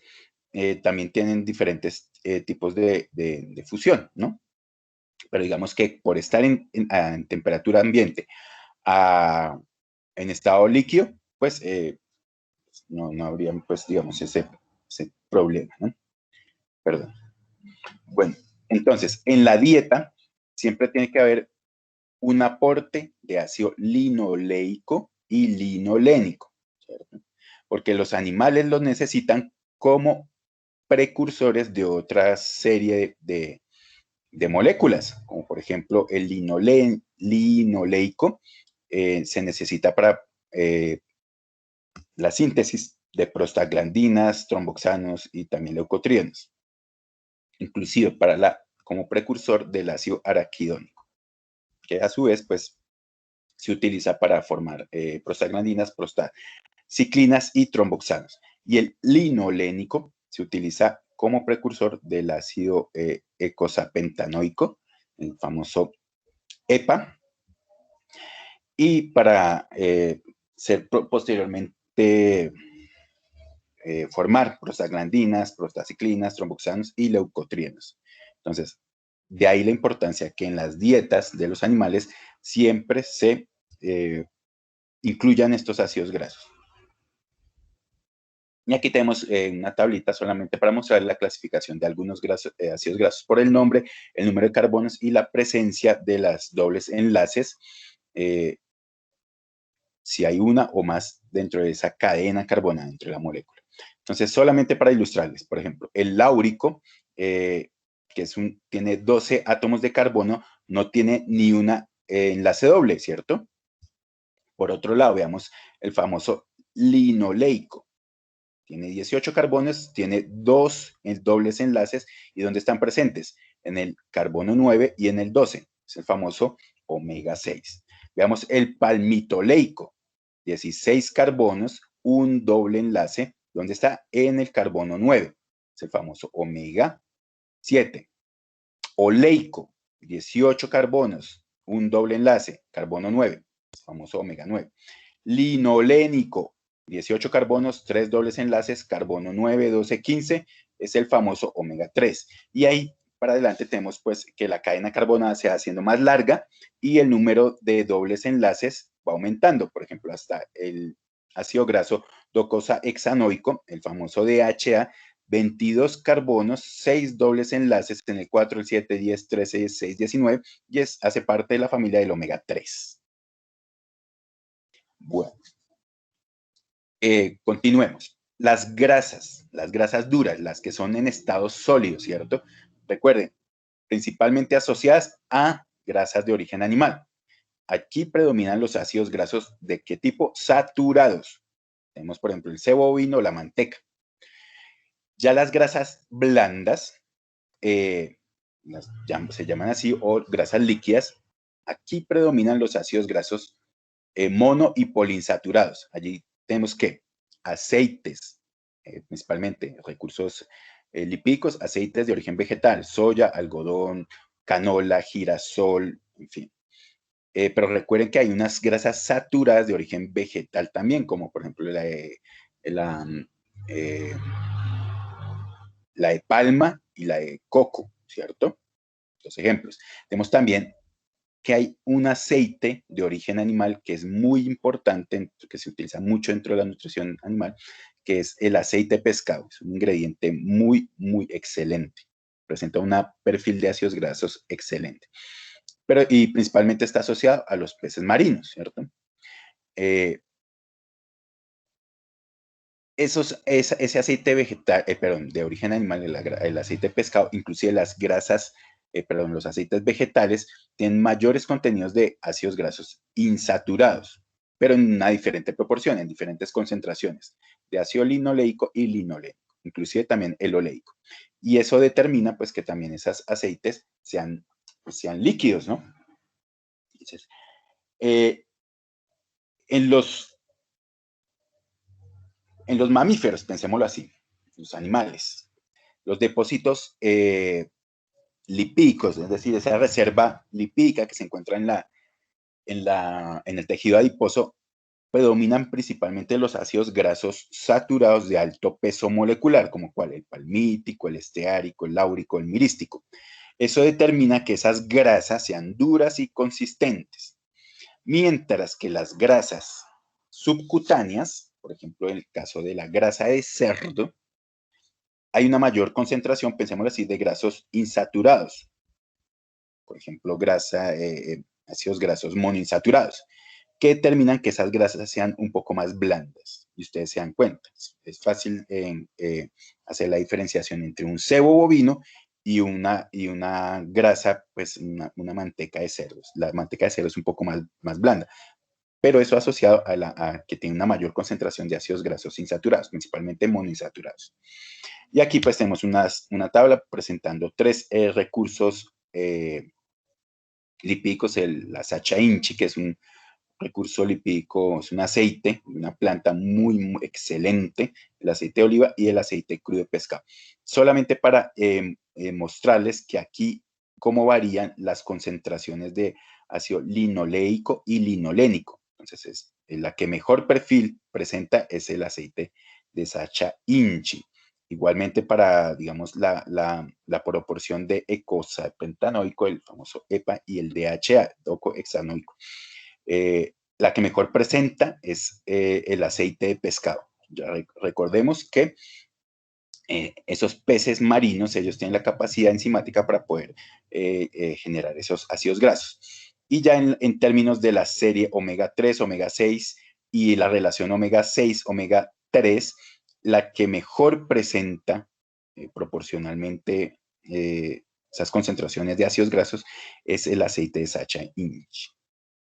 Speaker 1: también tienen diferentes tipos de fusión, ¿no? Pero digamos que por estar en temperatura ambiente en estado líquido, pues no habría, pues, digamos, ese problema, ¿no? Perdón. Bueno, entonces, en la dieta siempre tiene que haber un aporte de ácido linoleico y linolénico, ¿cierto? Porque los animales los necesitan como precursores de otra serie de moléculas, como por ejemplo el linoleico se necesita para la síntesis de prostaglandinas, tromboxanos y también leucotrienos, inclusive como precursor del ácido araquidónico, que a su vez pues se utiliza para formar prostaglandinas, prostaciclinas y tromboxanos. Y el linolénico se utiliza como precursor del ácido eicosapentanoico, el famoso EPA, y para ser posteriormente formar prostaglandinas, prostaciclinas, tromboxanos y leucotrienos. Entonces, de ahí la importancia que en las dietas de los animales siempre se incluyan estos ácidos grasos. Y aquí tenemos una tablita solamente para mostrar la clasificación de algunos ácidos grasos por el nombre, el número de carbonos y la presencia de las dobles enlaces, si hay una o más dentro de esa cadena carbonada dentro de la molécula. Entonces, solamente para ilustrarles, por ejemplo, el láurico, que tiene 12 átomos de carbono, no tiene ni una enlace doble, ¿cierto? Por otro lado, veamos el famoso linoleico. Tiene 18 carbonos, tiene 2 dobles enlaces. ¿Y dónde están presentes? En el carbono 9 y en el 12. Es el famoso omega 6. Veamos el palmitoleico. 16 carbonos, un doble enlace. ¿Dónde está? En el carbono 9. es el famoso omega 7. Oleico, 18 carbonos, un doble enlace, carbono 9, el famoso omega 9. Linolénico, 18 carbonos, 3 dobles enlaces, carbono 9, 12, 15, es el famoso omega 3. Y ahí para adelante tenemos pues que la cadena carbonada se va haciendo más larga y el número de dobles enlaces va aumentando. Por ejemplo, hasta el ácido graso docosahexanoico, el famoso DHA, 22 carbonos, 6 dobles enlaces en el 4, el 7, 10, 13, 16, 19 y hace parte de la familia del omega 3. Bueno, continuemos. Las grasas duras, las que son en estado sólido, ¿cierto? Recuerden, principalmente asociadas a grasas de origen animal. Aquí predominan los ácidos grasos ¿de qué tipo? Saturados. Tenemos, por ejemplo, el cebo bovino, la manteca. Ya las grasas blandas, se llaman así, o grasas líquidas, aquí predominan los ácidos grasos mono y poliinsaturados. Allí tenemos que aceites, principalmente recursos lipídicos, aceites de origen vegetal, soya, algodón, canola, girasol, en fin. Pero recuerden que hay unas grasas saturadas de origen vegetal también, como por ejemplo la de palma y la de coco, ¿cierto? Dos ejemplos. Tenemos también que hay un aceite de origen animal que es muy importante, que se utiliza mucho dentro de la nutrición animal, que es el aceite de pescado. Es un ingrediente muy, muy excelente. Presenta un perfil de ácidos grasos excelente. Y principalmente está asociado a los peces marinos, ¿cierto? Ese aceite vegetal, de origen animal, el aceite de pescado, inclusive las grasas, los aceites vegetales, tienen mayores contenidos de ácidos grasos insaturados, pero en una diferente proporción, en diferentes concentraciones, de ácido linoleico y linolénico, inclusive también el oleico. Y eso determina, pues, que también esos aceites sean líquidos, ¿no? Entonces, en los mamíferos, pensémoslo así, los animales, los depósitos lipídicos, es decir, esa reserva lipídica que se encuentra en el tejido adiposo, predominan principalmente los ácidos grasos saturados de alto peso molecular, como cuál, el palmítico, el esteárico, el láurico, el mirístico. Eso determina que esas grasas sean duras y consistentes, mientras que las grasas subcutáneas, por ejemplo, en el caso de la grasa de cerdo, hay una mayor concentración, pensémoslo así, de grasos insaturados. Por ejemplo, ácidos grasos monoinsaturados, que determinan que esas grasas sean un poco más blandas. Y ustedes se dan cuenta, es fácil hacer la diferenciación entre un cebo bovino y una grasa, pues una manteca de cerdos. La manteca de cerdo es un poco más blanda, pero eso asociado a que tiene una mayor concentración de ácidos grasos insaturados, principalmente monoinsaturados. Y aquí pues tenemos una tabla presentando 3 recursos lipídicos, la Sacha Inchi, que es un recurso lipídico, es un aceite, una planta muy, muy excelente, el aceite de oliva y el aceite crudo de pescado. Solamente para mostrarles que aquí cómo varían las concentraciones de ácido linoleico y linolénico. Entonces, la que mejor perfil presenta es el aceite de Sacha Inchi. Igualmente para, digamos, la proporción de eicosapentanoico, el famoso EPA, y el DHA, docohexanoico. La que mejor presenta es el aceite de pescado. Ya recordemos que esos peces marinos, ellos tienen la capacidad enzimática para poder generar esos ácidos grasos. Y ya en términos de la serie omega 3, omega 6 y la relación omega 6, omega 3, la que mejor presenta proporcionalmente esas concentraciones de ácidos grasos es el aceite de Sacha Inchi.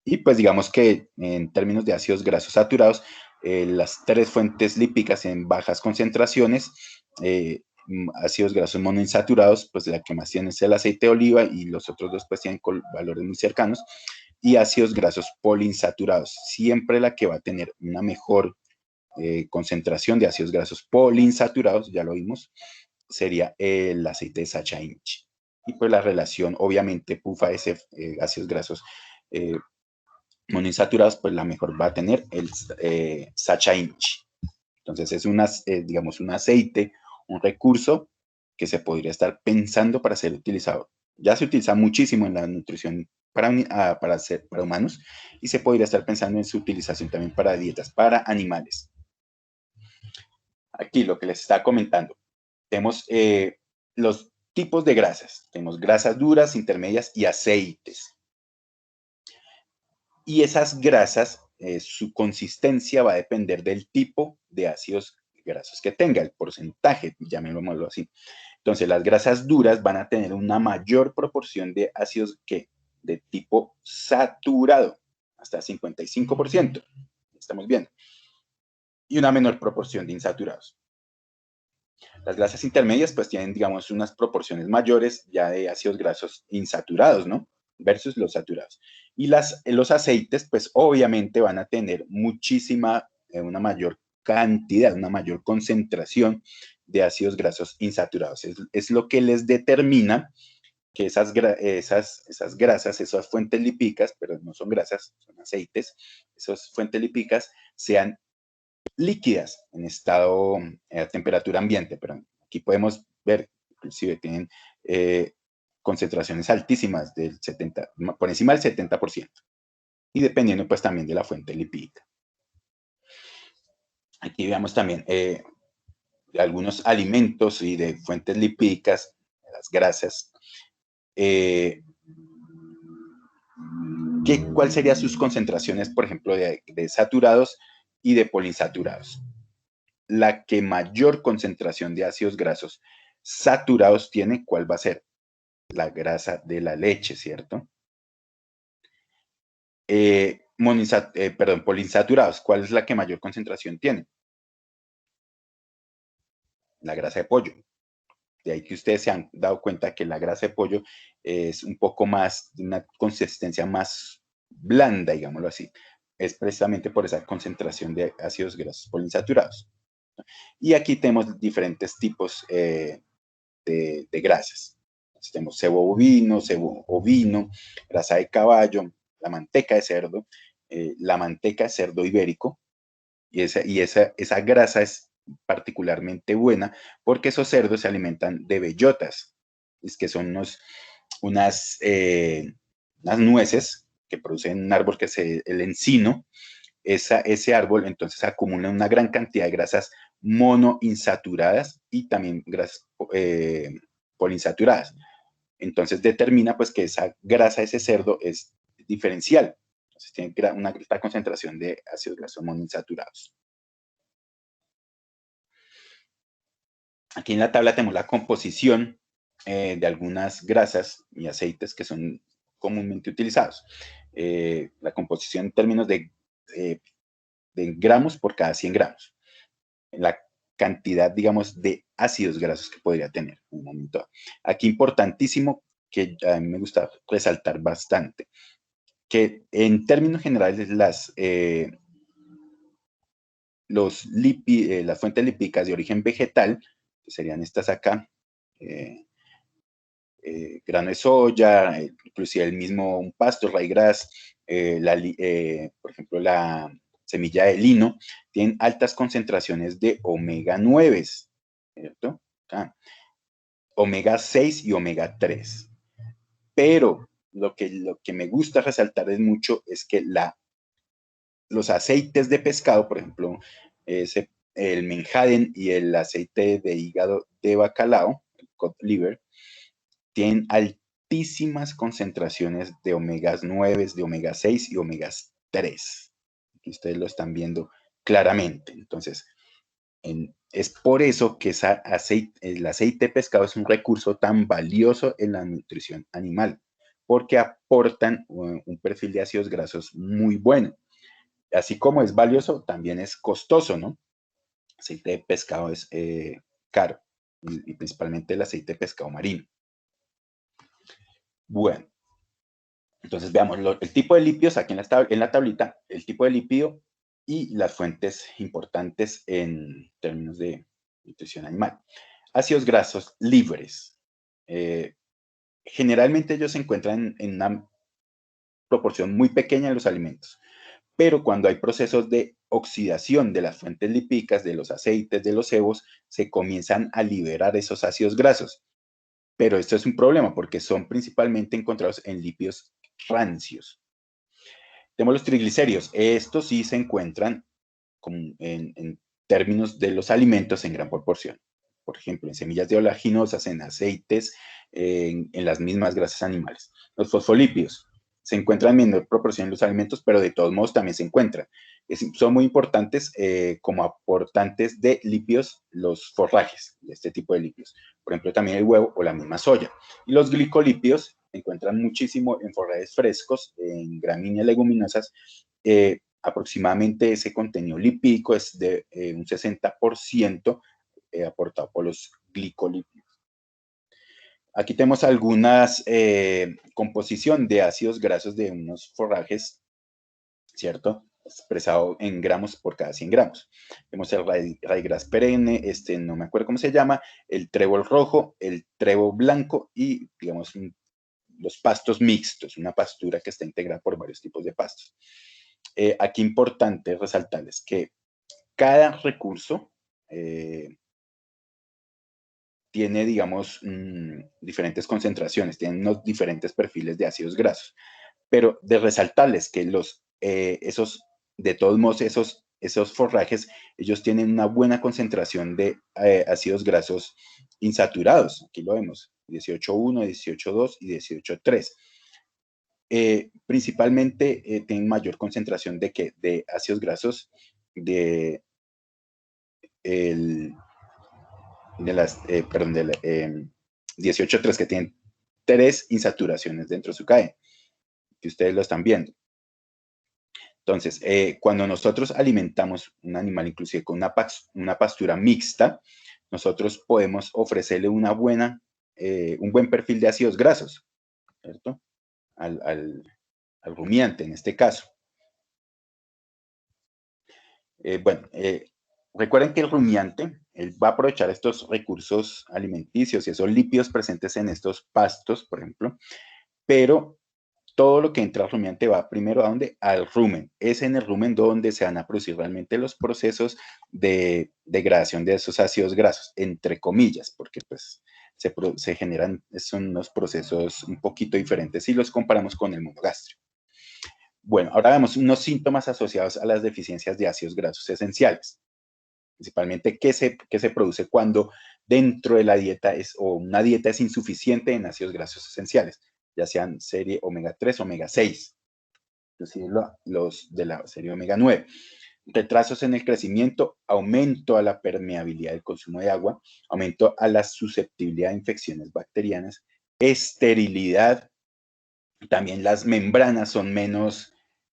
Speaker 1: Y pues digamos que en términos de ácidos grasos saturados, las 3 fuentes lipídicas en bajas concentraciones, ácidos grasos monoinsaturados, pues la que más tiene es el aceite de oliva y los otros 2 pues tienen valores muy cercanos, y ácidos grasos poliinsaturados. Siempre la que va a tener una mejor concentración de ácidos grasos poliinsaturados, ya lo vimos, sería el aceite de Sacha Inchi. Y pues la relación, obviamente, PUFA-S, ácidos grasos monoinsaturados, pues la mejor va a tener el Sacha Inchi. Entonces es digamos, un aceite, un recurso que se podría estar pensando para ser utilizado. Ya se utiliza muchísimo en la nutrición para humanos y se podría estar pensando en su utilización también para dietas, para animales. Aquí lo que les estaba comentando. Tenemos los tipos de grasas. Tenemos grasas duras, intermedias y aceites. Y esas grasas, su consistencia va a depender del tipo de ácidos grasos que tenga, el porcentaje, llamémoslo así. Entonces, las grasas duras van a tener una mayor proporción de ácidos de tipo saturado, hasta 55%. Estamos viendo. Y una menor proporción de insaturados. Las grasas intermedias pues tienen, digamos, unas proporciones mayores ya de ácidos grasos insaturados, ¿no? Versus los saturados. Y los aceites pues obviamente van a tener una mayor cantidad, una mayor concentración de ácidos grasos insaturados. Es lo que les determina que esas grasas, esas fuentes lipídicas, pero no son grasas, son aceites, esas fuentes lipídicas sean líquidas en estado a temperatura ambiente, pero aquí podemos ver, inclusive tienen concentraciones altísimas por encima del 70%, y dependiendo pues también de la fuente lipídica. Aquí veamos también de algunos alimentos y de fuentes lipídicas, las grasas, ¿cuál serían sus concentraciones, por ejemplo, de saturados y de poliinsaturados? La que mayor concentración de ácidos grasos saturados tiene, ¿cuál va a ser? La grasa de la leche, ¿cierto? Poliinsaturados, ¿cuál es la que mayor concentración tiene? La grasa de pollo. De ahí que ustedes se han dado cuenta que la grasa de pollo es un poco más, de una consistencia más blanda, digámoslo así. Es precisamente por esa concentración de ácidos grasos poliinsaturados. Y aquí tenemos diferentes tipos de grasas. Entonces, tenemos cebo ovino, grasa de caballo, la manteca de cerdo, la manteca de cerdo ibérico, y esa grasa es particularmente buena porque esos cerdos se alimentan de bellotas, es que son unas nueces que producen un árbol que es el encino. Ese árbol entonces acumula una gran cantidad de grasas monoinsaturadas y también grasas poliinsaturadas. Entonces determina pues que esa grasa de ese cerdo es diferencial. Entonces tiene una alta concentración de ácidos grasos monoinsaturados. Aquí en la tabla tenemos la composición de algunas grasas y aceites que son comúnmente utilizados. La composición en términos de gramos por cada 100 gramos. La cantidad, digamos, de ácidos grasos que podría tener en un momento. Aquí importantísimo, que a mí me gusta resaltar bastante, que en términos generales las fuentes lipídicas de origen vegetal, que serían estas acá, grano de soya, inclusive el mismo un pasto, ryegrass, por ejemplo, la semilla de lino, tienen altas concentraciones de omega 9, ¿cierto? Omega 6 y omega 3. Pero lo que me gusta resaltar mucho es que los aceites de pescado, por ejemplo, el menhaden y el aceite de hígado de bacalao, el cod liver, tienen altísimas concentraciones de omegas 9, de omega 6 y omegas 3. Aquí ustedes lo están viendo claramente. Entonces, es por eso que el aceite de pescado es un recurso tan valioso en la nutrición animal, porque aportan un perfil de ácidos grasos muy bueno. Así como es valioso, también es costoso, ¿no? El aceite de pescado es caro, y principalmente el aceite de pescado marino. Bueno, entonces veamos el tipo de lípidos aquí en la tablita, el tipo de lípido y las fuentes importantes en términos de nutrición animal. ácidos grasos libres. Generalmente ellos se encuentran en una proporción muy pequeña en los alimentos, pero cuando hay procesos de oxidación de las fuentes lipídicas, de los aceites, de los cebos, se comienzan a liberar esos ácidos grasos. Pero esto es un problema porque son principalmente encontrados en lípidos rancios. Tenemos los triglicéridos. Estos sí se encuentran en términos de los alimentos en gran proporción. Por ejemplo, en semillas de oleaginosas, en aceites, en las mismas grasas animales. Los fosfolípidos se encuentran en menor proporción en los alimentos, pero de todos modos también se encuentran. Son muy importantes como aportantes de lípidos los forrajes, de este tipo de lípidos. Por ejemplo, también el huevo o la misma soya. Y los glicolípidos se encuentran muchísimo en forrajes frescos, en gramíneas leguminosas. Aproximadamente ese contenido lipídico es de un 60% aportado por los glicolípidos. Aquí tenemos algunas composición de ácidos grasos de unos forrajes, ¿cierto? Expresado en gramos por cada 100 gramos. Tenemos el raigrás perenne, no me acuerdo cómo se llama, el trébol rojo, el trébol blanco y, digamos, los pastos mixtos, una pastura que está integrada por varios tipos de pastos. Aquí importante resaltarles que cada recurso tiene, digamos, diferentes concentraciones, tienen unos diferentes perfiles de ácidos grasos, pero de resaltarles que de todos modos, esos forrajes, ellos tienen una buena concentración de ácidos grasos insaturados, aquí lo vemos, 18.1, 18.2 y 18.3. Principalmente tienen mayor concentración de ácidos grasos de las, 18.3, que tienen 3 insaturaciones dentro de su cadena, que ustedes lo están viendo. Entonces, cuando nosotros alimentamos un animal, inclusive con una pastura mixta, nosotros podemos ofrecerle un buen perfil de ácidos grasos, ¿cierto? Al rumiante, en este caso. Recuerden que el rumiante, él va a aprovechar estos recursos alimenticios y esos lípidos presentes en estos pastos, por ejemplo, pero todo lo que entra al rumiante va primero ¿a dónde? Al rumen. Es en el rumen donde se van a producir realmente los procesos de degradación de esos ácidos grasos, entre comillas, porque pues se generan, son unos procesos un poquito diferentes si los comparamos con el mundo gástrico. Bueno, ahora vemos unos síntomas asociados a las deficiencias de ácidos grasos esenciales. Principalmente, ¿qué se produce cuando dentro de la dieta o una dieta es insuficiente en ácidos grasos esenciales, ya sean serie omega 3, omega 6, inclusive los de la serie omega 9? Retrasos en el crecimiento, aumento a la permeabilidad del consumo de agua, aumento a la susceptibilidad a infecciones bacterianas, esterilidad, también las membranas son menos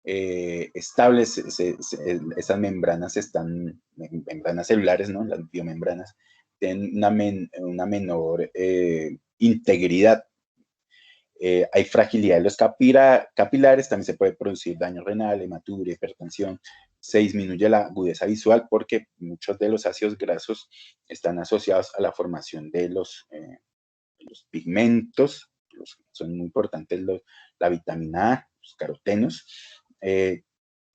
Speaker 1: estables, esas membranas membranas celulares, ¿no? Las biomembranas, tienen una menor integridad. Hay fragilidad de los capilares, también se puede producir daño renal, hematuria, hipertensión. Se disminuye la agudeza visual porque muchos de los ácidos grasos están asociados a la formación de los pigmentos, son muy importantes la vitamina A, los carotenos. Se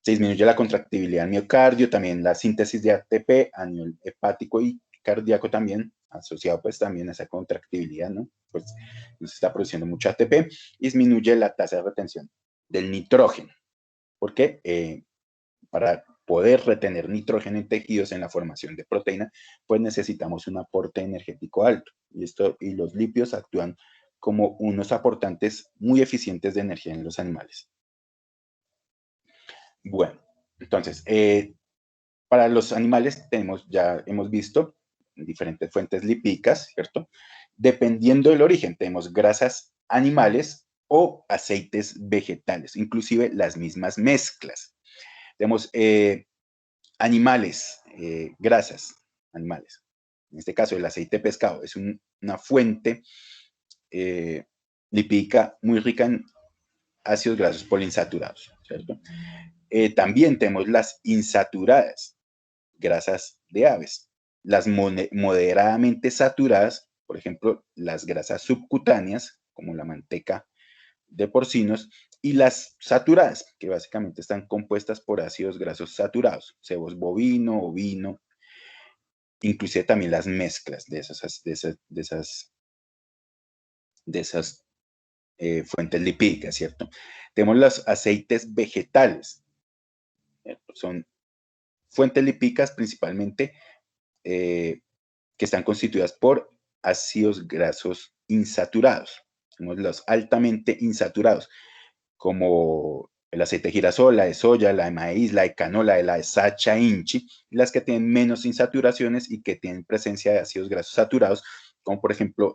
Speaker 1: disminuye la contractibilidad del miocardio, también la síntesis de ATP a nivel hepático y cardíaco también, asociado pues también a esa contractibilidad, ¿no? Pues se está produciendo mucho ATP, disminuye la tasa de retención del nitrógeno, porque para poder retener nitrógeno en tejidos en la formación de proteína, pues necesitamos un aporte energético alto. Y los lípidos actúan como unos aportantes muy eficientes de energía en los animales. Bueno, entonces, para los animales ya hemos visto diferentes fuentes lipídicas, ¿cierto? Dependiendo del origen, tenemos grasas animales o aceites vegetales, inclusive las mismas mezclas. Tenemos animales, grasas animales. En este caso, el aceite de pescado es una fuente lipídica muy rica en ácidos grasos poliinsaturados, ¿cierto? También tenemos las insaturadas, grasas de aves. las moderadamente saturadas, por ejemplo, las grasas subcutáneas, como la manteca de porcinos, y las saturadas, que básicamente están compuestas por ácidos grasos saturados, cebos bovino, ovino, inclusive también las mezclas de esas fuentes lipídicas, ¿cierto? Tenemos los aceites vegetales, ¿cierto? Son fuentes lipídicas principalmente que están constituidas por ácidos grasos insaturados. Tenemos los altamente insaturados, como el aceite de girasol, la de soya, la de maíz, la de canola, la de sacha inchi, y las que tienen menos insaturaciones y que tienen presencia de ácidos grasos saturados, como por ejemplo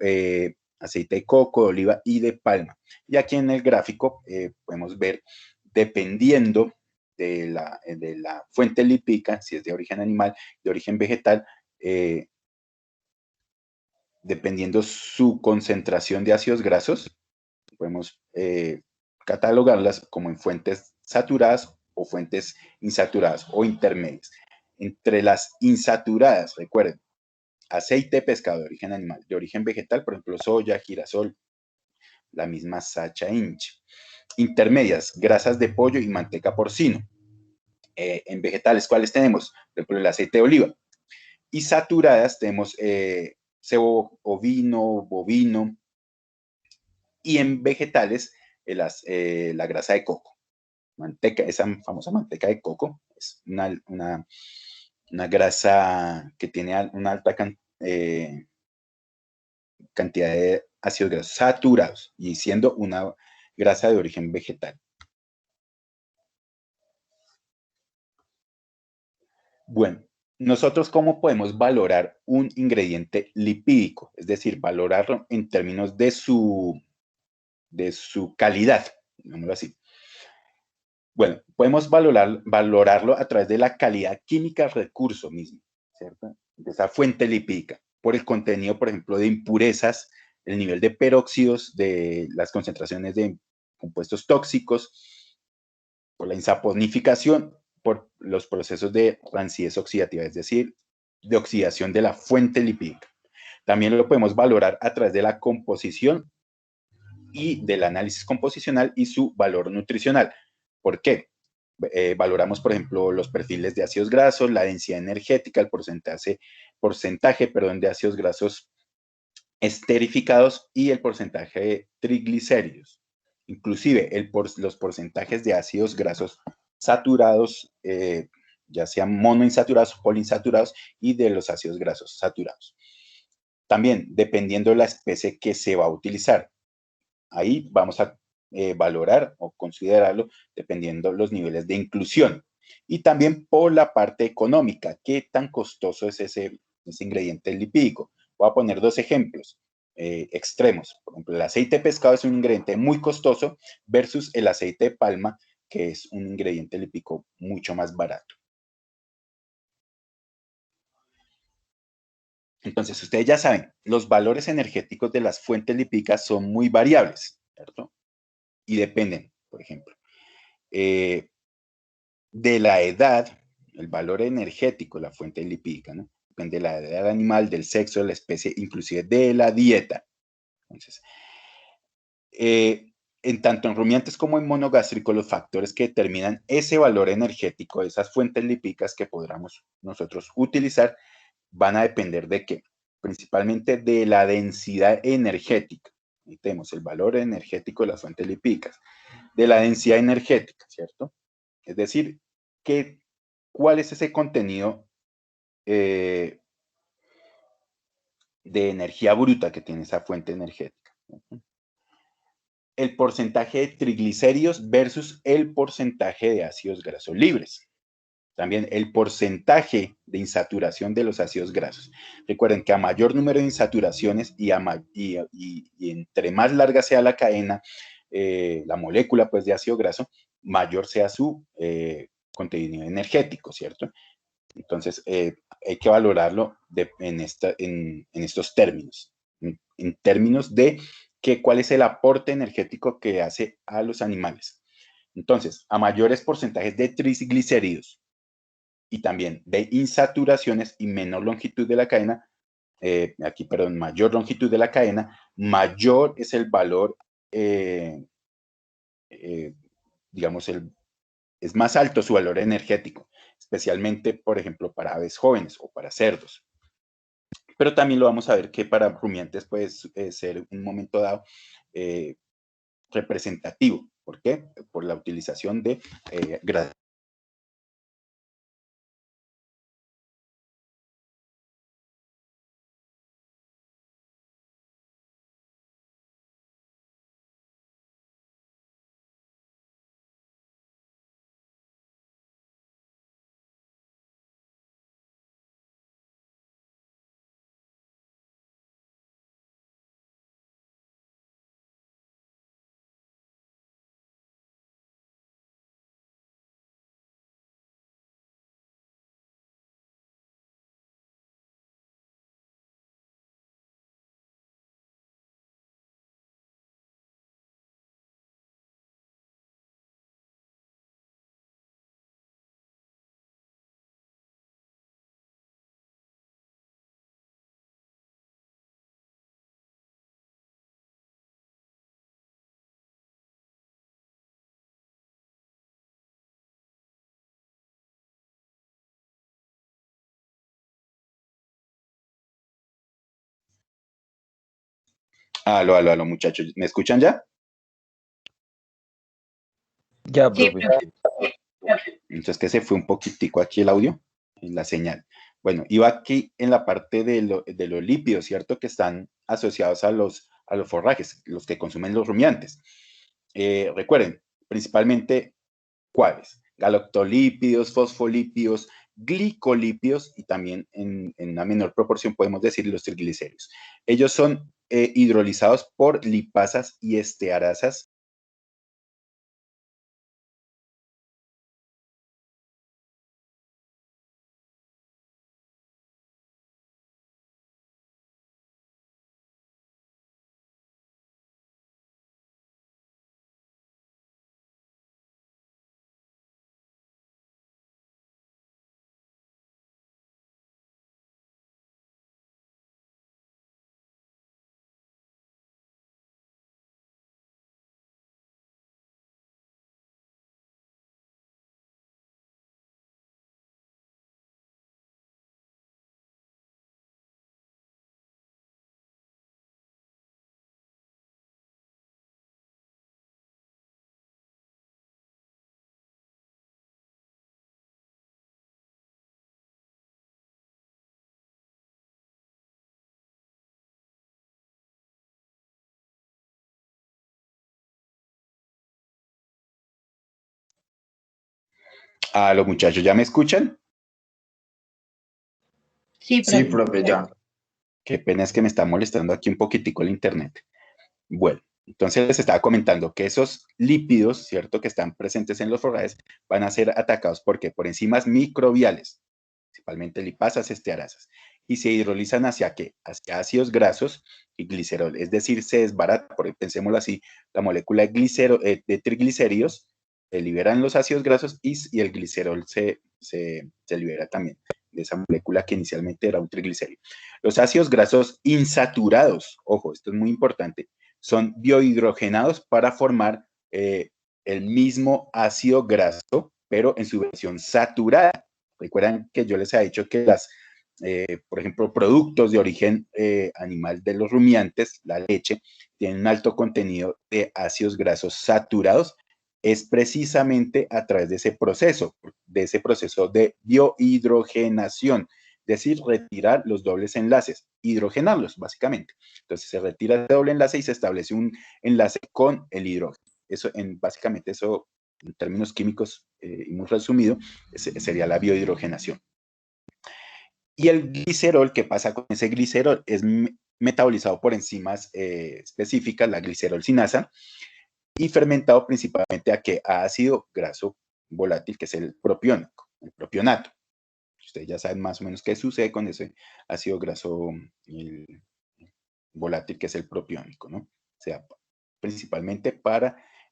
Speaker 1: aceite de coco, de oliva y de palma. Y aquí en el gráfico podemos ver, dependiendo de la fuente lipídica, si es de origen animal, de origen vegetal, dependiendo su concentración de ácidos grasos, podemos catalogarlas como en fuentes saturadas o fuentes insaturadas o intermedias. Entre las insaturadas, recuerden, aceite de pescado de origen animal, de origen vegetal, por ejemplo, soya, girasol, la misma sacha inchi. Intermedias, grasas de pollo y manteca porcino. En vegetales, ¿cuáles tenemos? Por ejemplo, el aceite de oliva. Y saturadas tenemos cebo ovino, bovino. Y en vegetales, la grasa de coco. Manteca, esa famosa manteca de coco, es una grasa que tiene una alta cantidad de ácidos grasos saturados y siendo una grasa de origen vegetal. Bueno, nosotros cómo podemos valorar un ingrediente lipídico, es decir, valorarlo en términos de su calidad, digámoslo así. Bueno, podemos valorarlo a través de la calidad química del recurso mismo, ¿cierto? De esa fuente lipídica, por el contenido, por ejemplo, de impurezas, el nivel de peróxidos, de las concentraciones de compuestos tóxicos, por la insaponificación, por los procesos de rancidez oxidativa, es decir, de oxidación de la fuente lipídica. También lo podemos valorar a través de la composición y del análisis composicional y su valor nutricional. ¿Por qué? Valoramos, por ejemplo, los perfiles de ácidos grasos, la densidad energética, el porcentaje de ácidos grasos esterificados y el porcentaje de triglicéridos. Inclusive los porcentajes de ácidos grasos saturados, ya sean monoinsaturados o poliinsaturados, y de los ácidos grasos saturados. También, dependiendo de la especie que se va a utilizar. Ahí vamos a valorar o considerarlo dependiendo los niveles de inclusión. Y también por la parte económica, qué tan costoso es ese ingrediente lipídico. Voy a poner dos ejemplos extremos. Por ejemplo, el aceite de pescado es un ingrediente muy costoso versus el aceite de palma, que es un ingrediente lipídico mucho más barato. Entonces, ustedes ya saben, los valores energéticos de las fuentes lipídicas son muy variables, ¿cierto? Y dependen, por ejemplo, de la edad, el valor energético, la fuente lipídica, ¿no? Depende de la edad del animal, del sexo, de la especie, inclusive de la dieta. Entonces, en tanto en rumiantes como en monogástricos, los factores que determinan ese valor energético, esas fuentes lipídicas que podamos nosotros utilizar, van a depender de qué? Principalmente de la densidad energética. Ahí tenemos el valor energético de las fuentes lipídicas, de la densidad energética, ¿cierto? Es decir, ¿cuál es ese contenido de energía bruta que tiene esa fuente energética? El porcentaje de triglicéridos versus el porcentaje de ácidos grasos libres. También el porcentaje de insaturación de los ácidos grasos. Recuerden que a mayor número de insaturaciones y entre más larga sea la cadena, la molécula pues, de ácido graso, mayor sea su contenido energético, ¿cierto? Entonces, hay que valorarlo en estos términos, en términos de cuál es el aporte energético que hace a los animales. Entonces, a mayores porcentajes de triglicéridos y también de insaturaciones y menor longitud de la cadena, mayor longitud de la cadena, mayor es el valor, digamos, es más alto su valor energético, especialmente, por ejemplo, para aves jóvenes o para cerdos. Pero también lo vamos a ver que para rumiantes puede ser un momento dado representativo. ¿Por qué? Por la utilización de aló, muchachos, ¿me escuchan ya?
Speaker 4: Ya,
Speaker 2: Sí,
Speaker 4: profe.
Speaker 2: profe.
Speaker 1: Entonces que se fue un poquitico aquí el audio, en la señal. Bueno, iba aquí en la parte de los lípidos, ¿cierto? Que están asociados a los forrajes, los que consumen los rumiantes. Recuerden, principalmente, ¿cuáles? Galactolípidos, fosfolípidos, glicolípidos y también en una menor proporción podemos decir los triglicéridos. Ellos son hidrolizados por lipasas y estearasas. A los muchachos, ¿ya me escuchan?
Speaker 2: Sí,
Speaker 4: Sí,
Speaker 2: profe.
Speaker 4: profe, ya.
Speaker 1: Qué pena es que me está molestando aquí un poquitico el internet. Bueno, entonces les estaba comentando que esos lípidos, ¿cierto?, que están presentes en los forrajes, van a ser atacados porque por enzimas microbiales, principalmente lipasas, estearasas, y se hidrolizan hacia qué? Hacia ácidos grasos y glicerol. Es decir, se desbarata, pensémoslo así, la molécula de triglicéridos, se liberan los ácidos grasos y el glicerol se libera también de esa molécula que inicialmente era un triglicérido. Los ácidos grasos insaturados, ojo, esto es muy importante, son biohidrogenados para formar el mismo ácido graso, pero en su versión saturada. Recuerdan que yo les he dicho que por ejemplo, productos de origen animal de los rumiantes, la leche, tienen un alto contenido de ácidos grasos saturados. Es precisamente a través de ese proceso de biohidrogenación, es decir, retirar los dobles enlaces, hidrogenarlos, básicamente. Entonces se retira el doble enlace y se establece un enlace con el hidrógeno. Básicamente eso, en términos químicos y muy resumido, sería la biohidrogenación. Y el glicerol, ¿qué pasa con ese glicerol? Es metabolizado por enzimas específicas, la glicerolcinasa, y fermentado principalmente a ácido graso volátil, que es el propiónico, el propionato. Ustedes ya saben más o menos qué sucede con ese ácido graso volátil, que es el propiónico, ¿no? O sea, principalmente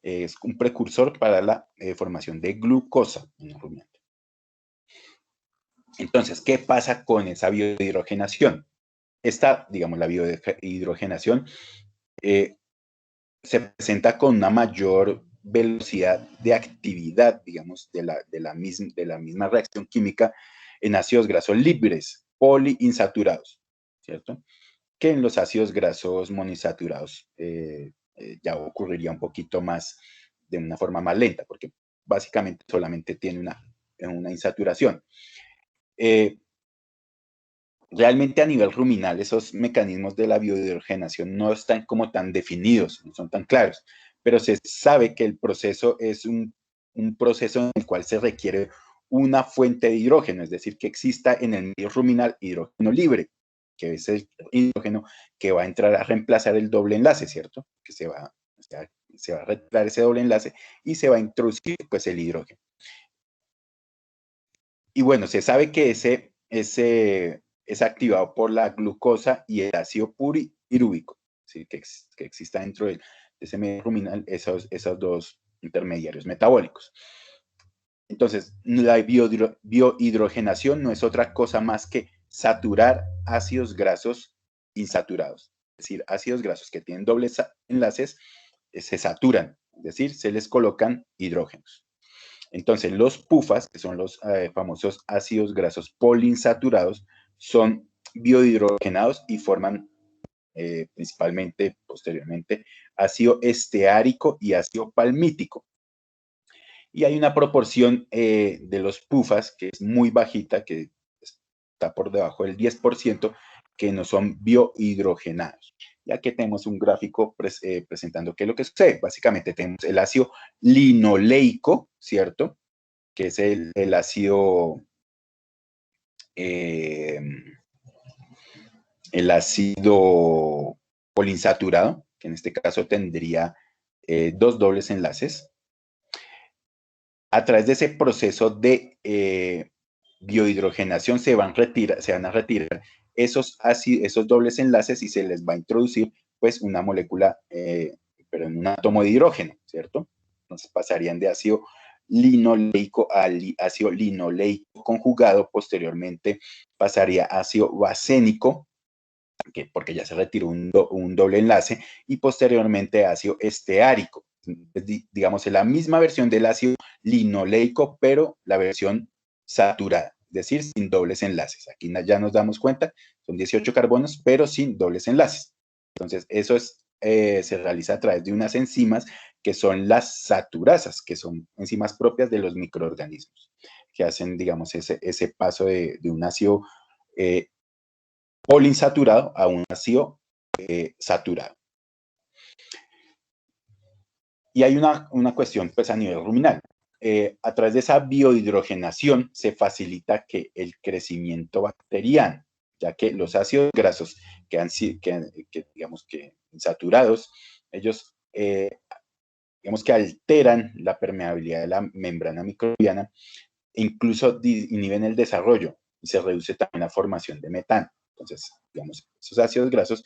Speaker 1: es un precursor para la formación de glucosa en el rumiante. Entonces, ¿qué pasa con esa biohidrogenación? Esta, digamos, la biohidrogenación se presenta con una mayor velocidad de actividad, digamos, de la misma reacción química en ácidos grasos libres, poliinsaturados, ¿cierto? Que en los ácidos grasos monoinsaturados ya ocurriría un poquito más, de una forma más lenta, porque básicamente solamente tiene una insaturación. Realmente a nivel ruminal esos mecanismos de la biohidrogenación no están como tan definidos, no son tan claros, pero se sabe que el proceso es un proceso en el cual se requiere una fuente de hidrógeno, es decir, que exista en el medio ruminal hidrógeno libre, que es el hidrógeno que va a entrar a reemplazar el doble enlace, ¿cierto? Que se va a retirar ese doble enlace y se va a introducir pues el hidrógeno. Y bueno, se sabe que ese es activado por la glucosa y el ácido pirúvico, ¿sí? que exista dentro de ese medio ruminal esos dos intermediarios metabólicos. Entonces, la biohidrogenación no es otra cosa más que saturar ácidos grasos insaturados. Es decir, ácidos grasos que tienen dobles enlaces se saturan, es decir, se les colocan hidrógenos. Entonces, los PUFAs, que son los famosos ácidos grasos poliinsaturados, son biohidrogenados y forman principalmente, posteriormente, ácido esteárico y ácido palmítico. Y hay una proporción de los PUFAs que es muy bajita, que está por debajo del 10%, que no son biohidrogenados. Ya que tenemos un gráfico presentando qué es lo que sucede. Básicamente tenemos el ácido linoleico, ¿cierto? Que es el ácido poliinsaturado, que en este caso tendría dos dobles enlaces. A través de ese proceso de biohidrogenación se van a retirar esos dobles enlaces y se les va a introducir pues una molécula, pero en un átomo de hidrógeno, ¿cierto? Entonces pasarían de ácido linoleico a ácido linoleico conjugado, posteriormente pasaría a ácido bacénico, porque ya se retiró un doble enlace, y posteriormente ácido esteárico. Digamos, es la misma versión del ácido linoleico, pero la versión saturada, es decir, sin dobles enlaces. Aquí ya nos damos cuenta, son 18 carbonos, pero sin dobles enlaces. Entonces, eso se realiza a través de unas enzimas que son las saturasas, que son enzimas propias de los microorganismos, que hacen, digamos, ese paso de un ácido poliinsaturado a un ácido saturado. Y hay una cuestión pues a nivel ruminal. A través de esa biohidrogenación se facilita que el crecimiento bacteriano, ya que los ácidos grasos digamos que insaturados, ellos digamos que alteran la permeabilidad de la membrana microbiana e incluso inhiben el desarrollo y se reduce también la formación de metano. Entonces, digamos, esos ácidos grasos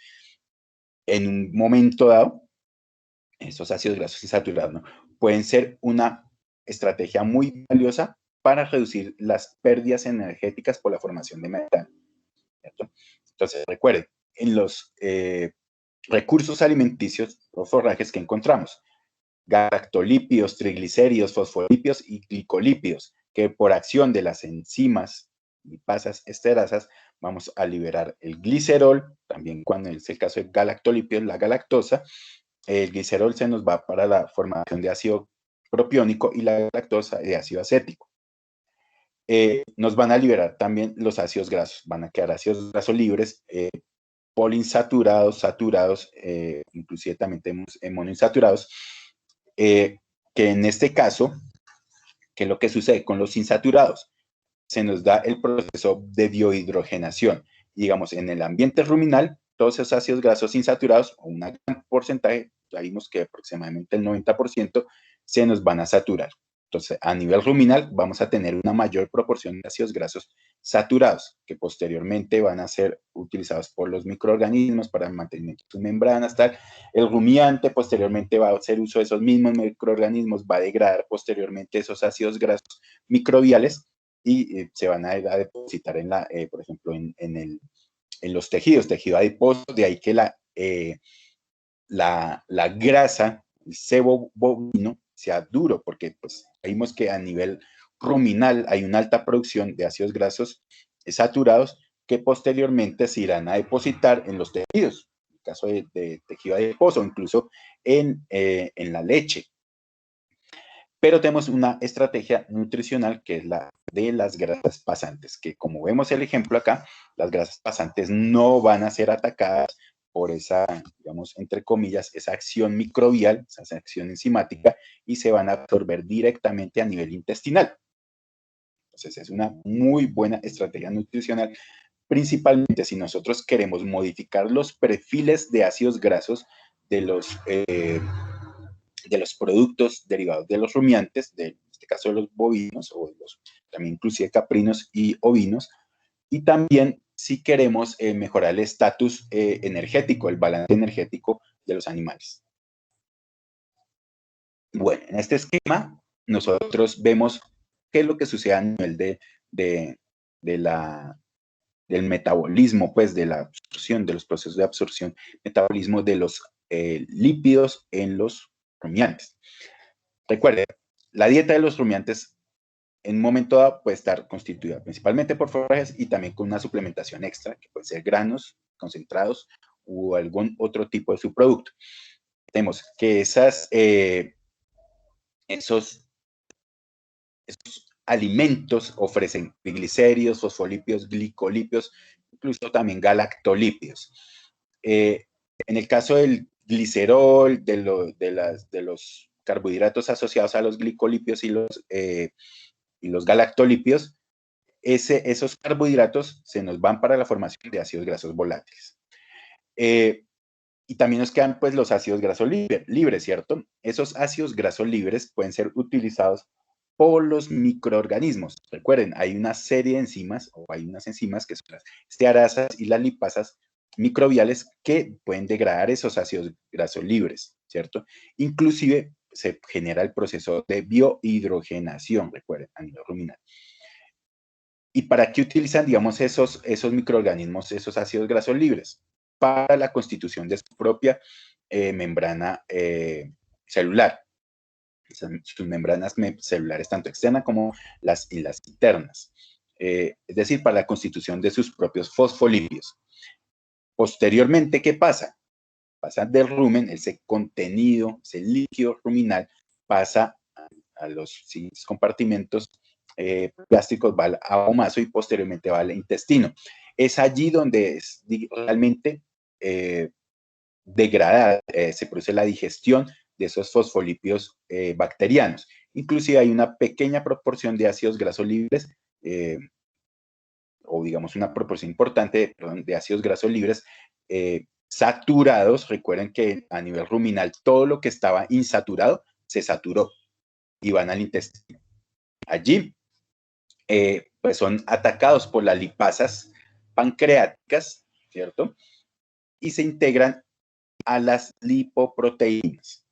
Speaker 1: en un momento dado, esos ácidos grasos insaturados, ¿no? Pueden ser una estrategia muy valiosa para reducir las pérdidas energéticas por la formación de metano, ¿cierto? Entonces, recuerden, en los recursos alimenticios o forrajes que encontramos, galactolípidos, triglicéridos, fosfolípidos y glicolípidos, que por acción de las enzimas lipasas esterasas vamos a liberar el glicerol, también cuando es el caso de galactolípidos, la galactosa. El glicerol se nos va para la formación de ácido propiónico y la galactosa de ácido acético. Nos van a liberar también los ácidos grasos, van a quedar ácidos grasos libres, poliinsaturados, saturados, inclusive también tenemos monoinsaturados, que en este caso, ¿qué es lo que sucede con los insaturados? Se nos da el proceso de biohidrogenación. Y digamos, en el ambiente ruminal, todos esos ácidos grasos insaturados, o un gran porcentaje, ya vimos que aproximadamente el 90%, se nos van a saturar. Entonces, a nivel ruminal, vamos a tener una mayor proporción de ácidos grasos saturados, que posteriormente van a ser utilizados por los microorganismos para el mantenimiento de sus membranas, tal. El rumiante posteriormente va a hacer uso de esos mismos microorganismos, va a degradar posteriormente esos ácidos grasos microbiales y se van a depositar por ejemplo, en los tejidos, tejido adiposo, de ahí que la grasa, el sebo bovino, sea duro, porque pues vimos que a nivel ruminal hay una alta producción de ácidos grasos saturados que posteriormente se irán a depositar en los tejidos, en el caso de tejido adiposo, incluso en la leche. Pero tenemos una estrategia nutricional que es la de las grasas pasantes, que como vemos el ejemplo acá, las grasas pasantes no van a ser atacadas por esa, digamos, entre comillas, esa acción microbial, esa acción enzimática, y se van a absorber directamente a nivel intestinal. Entonces es una muy buena estrategia nutricional, principalmente si nosotros queremos modificar los perfiles de ácidos grasos de los productos derivados de los rumiantes, en este caso de los bovinos, o también inclusive caprinos y ovinos, y también si queremos mejorar el estatus energético, el balance energético de los animales. Bueno, en este esquema nosotros vemos qué es lo que sucede a nivel del metabolismo, pues de la absorción, de los procesos de absorción, metabolismo de los lípidos en los rumiantes. Recuerden, la dieta de los rumiantes en un momento dado puede estar constituida principalmente por forrajes y también con una suplementación extra, que puede ser granos concentrados o algún otro tipo de subproducto. Tenemos que esos alimentos ofrecen triglicéridos, fosfolípidos, glicolípidos, incluso también galactolípidos. En el caso del glicerol, de los carbohidratos asociados a los glicolípidos y los galactolípidos, esos carbohidratos se nos van para la formación de ácidos grasos volátiles. Y también nos quedan pues los ácidos grasos libres, ¿cierto? Esos ácidos grasos libres pueden ser utilizados por los microorganismos. Recuerden, hay una serie de enzimas, o hay unas enzimas que son las estearasas y las lipasas microbiales que pueden degradar esos ácidos grasos libres, ¿cierto? Inclusive se genera el proceso de biohidrogenación, recuerden, a nivel ruminal. ¿Y para qué utilizan, digamos, esos microorganismos, esos ácidos grasos libres? Para la constitución de su propia membrana celular. Sus membranas celulares, tanto externas como las internas. Es decir, para la constitución de sus propios fosfolípidos. Posteriormente, ¿qué pasa? Pasa del rumen, ese contenido, ese líquido ruminal, pasa a los siguientes compartimentos plásticos, va al abomaso y posteriormente va al intestino. Es allí donde realmente degradada, se produce la digestión de esos fosfolípidos bacterianos. Inclusive hay una pequeña proporción de ácidos grasos libres, o digamos una proporción importante de ácidos grasos libres saturados. Recuerden que a nivel ruminal todo lo que estaba insaturado se saturó y van al intestino. Allí pues son atacados por las lipasas pancreáticas, ¿cierto? Y se integran a las lipoproteínas.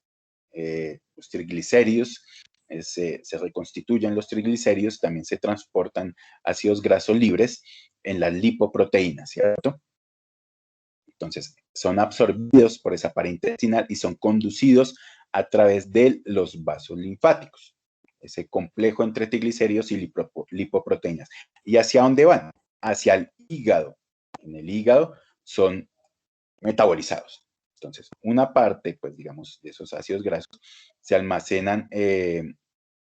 Speaker 1: Los triglicéridos, se reconstituyen los triglicéridos, también se transportan ácidos grasos libres en las lipoproteínas, ¿cierto? Entonces, son absorbidos por esa pared intestinal y son conducidos a través de los vasos linfáticos, ese complejo entre triglicéridos y lipoproteínas. ¿Y hacia dónde van? Hacia el hígado. En el hígado son metabolizados. Entonces, una parte, pues digamos, de esos ácidos grasos se almacenan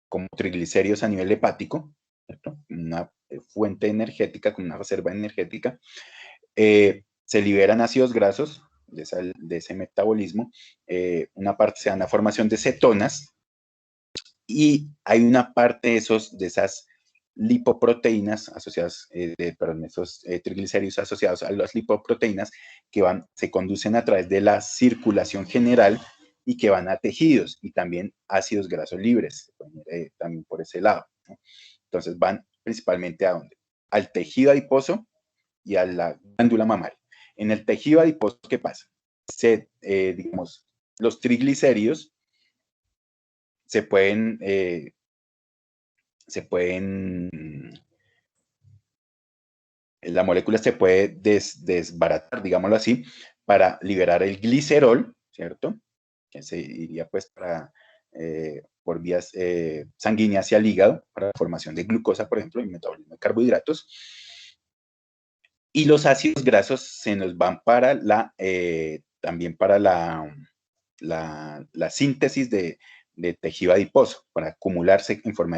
Speaker 1: como triglicéridos a nivel hepático, ¿cierto? Una fuente energética, como una reserva energética. Se liberan ácidos grasos de ese metabolismo. Una parte se da en la formación de cetonas y hay una parte de esas lipoproteínas asociadas, esos triglicéridos asociados a las lipoproteínas que se conducen a través de la circulación general y que van a tejidos y también ácidos grasos libres, también por ese lado, ¿no? Entonces van principalmente ¿a dónde? Al tejido adiposo y a la glándula mamaria. En el tejido adiposo, ¿qué pasa? Digamos, los triglicéridos se pueden La molécula se puede desbaratar, digámoslo así, para liberar el glicerol, ¿cierto? Que se iría pues por vías sanguíneas hacia el hígado para la formación de glucosa, por ejemplo, y metabolismo de carbohidratos. Y los ácidos grasos se nos van para también para la síntesis de tejido adiposo, para acumularse en forma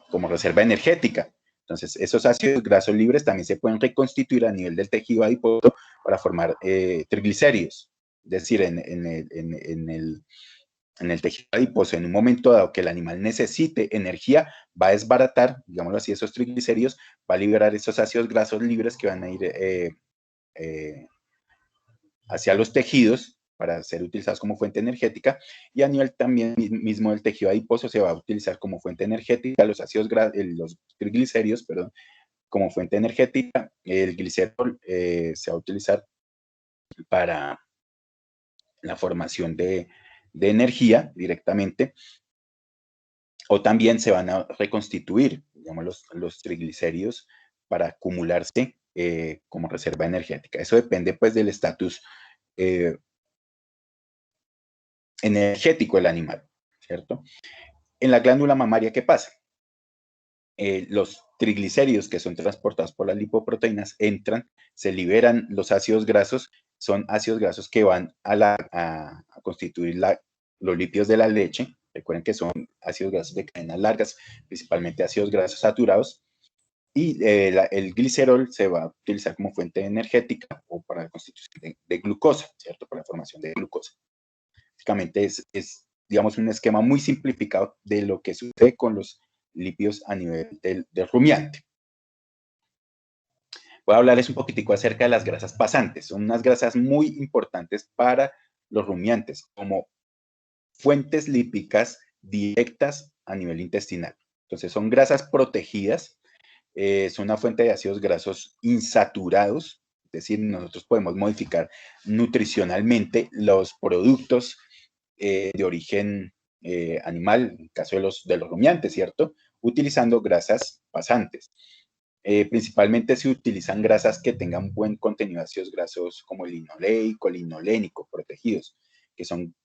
Speaker 1: como reserva energética. Entonces, esos ácidos grasos libres también se pueden reconstituir a nivel del tejido adiposo para formar triglicéridos. Es decir, en el tejido adiposo, en un momento dado que el animal necesite energía, va a desbaratar, digámoslo así, esos triglicéridos, va a liberar esos ácidos grasos libres que van a ir hacia los tejidos para ser utilizados como fuente energética, y a nivel también mismo del tejido adiposo se va a utilizar como fuente energética los los triglicéridos, perdón, como fuente energética. El glicerol se va a utilizar para la formación de energía directamente, o también se van a reconstituir, digamos, los triglicéridos para acumularse como reserva energética. Eso depende pues del estatus energético del animal, ¿cierto? En la glándula mamaria, ¿qué pasa? Los triglicéridos que son transportados por las lipoproteínas entran, se liberan los ácidos grasos, son ácidos grasos que van a constituir los lípidos de la leche. Recuerden que son ácidos grasos de cadenas largas, principalmente ácidos grasos saturados, y el glicerol se va a utilizar como fuente energética o para la constitución de glucosa, ¿cierto? Para la formación de glucosa. Básicamente es, digamos, un esquema muy simplificado de lo que sucede con los lípidos a nivel del rumiante. Voy a hablarles un poquitico acerca de las grasas pasantes. Son unas grasas muy importantes para los rumiantes, como fuentes lípicas directas a nivel intestinal. Entonces, son grasas protegidas, son una fuente de ácidos grasos insaturados, es decir, nosotros podemos modificar nutricionalmente los productos de origen animal, en el caso de los rumiantes, ¿cierto? Utilizando grasas pasantes. Principalmente se utilizan grasas que tengan buen contenido de ácidos grasos como el linoleico, el linolénico, protegidos, que son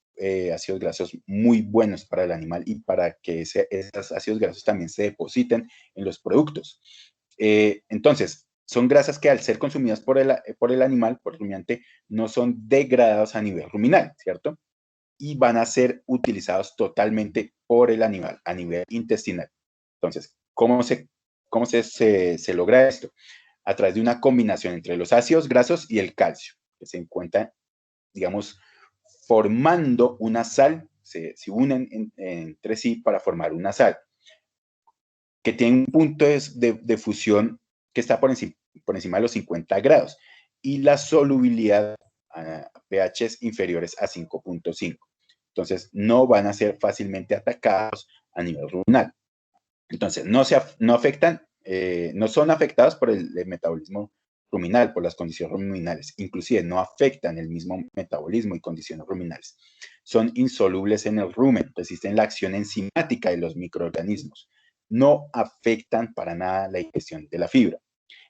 Speaker 1: ácidos grasos muy buenos para el animal y para que esos ácidos grasos también se depositen en los productos. Entonces, son grasas que al ser consumidas por el animal, por el rumiante, no son degradados a nivel ruminal, ¿cierto? Y van a ser utilizados totalmente por el animal a nivel intestinal. Entonces, ¿cómo se logra esto? A través de una combinación entre los ácidos grasos y el calcio, que se encuentran, digamos, formando una sal, se unen entre sí para formar una sal, que tiene un punto de fusión que está por encima de los 50 grados, y la solubilidad a pHs inferiores a 5.5. Entonces, no van a ser fácilmente atacados a nivel ruminal. Entonces, no afectan, no son afectados por el metabolismo ruminal, por las condiciones ruminales. Inclusive no afectan el mismo metabolismo y condiciones ruminales. Son insolubles en el rumen, resisten la acción enzimática de los microorganismos. No afectan para nada la digestión de la fibra.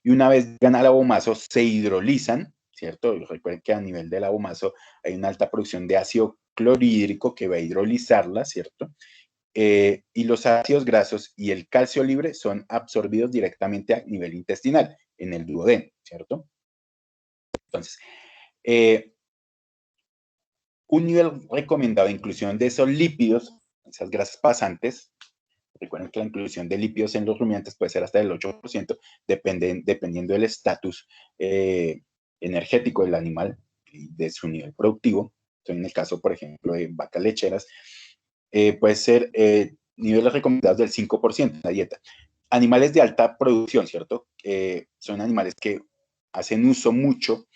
Speaker 1: Y una vez llegan al abomazo, se hidrolizan, ¿cierto? Y recuerden que a nivel del abomazo hay una alta producción de ácido clorhídrico que va a hidrolizarla, ¿cierto? Y los ácidos grasos y el calcio libre son absorbidos directamente a nivel intestinal, en el duodeno, ¿cierto? Entonces, un nivel recomendado de inclusión de esos lípidos, esas grasas pasantes, recuerden que la inclusión de lípidos en los rumiantes puede ser hasta del 8%, dependiendo del estatus energético del animal y de su nivel productivo. Entonces, en el caso, por ejemplo, de vacas lecheras, puede ser niveles recomendados del 5% en la dieta. Animales de alta producción, ¿cierto? Son animales que hacen uso mucho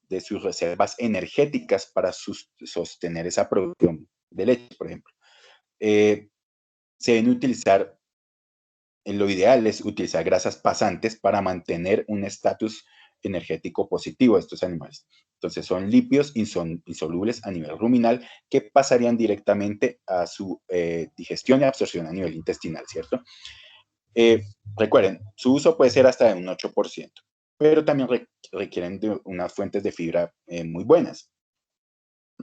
Speaker 1: de sus reservas energéticas para sostener esa producción de leche, por ejemplo. Se deben utilizar, lo ideal es utilizar grasas pasantes para mantener un estatus energético positivo de estos animales. Entonces son lípidos insolubles a nivel ruminal que pasarían directamente a su digestión y absorción a nivel intestinal, ¿cierto? Recuerden, su uso puede ser hasta de un 8%, pero también requieren de unas fuentes de fibra muy buenas.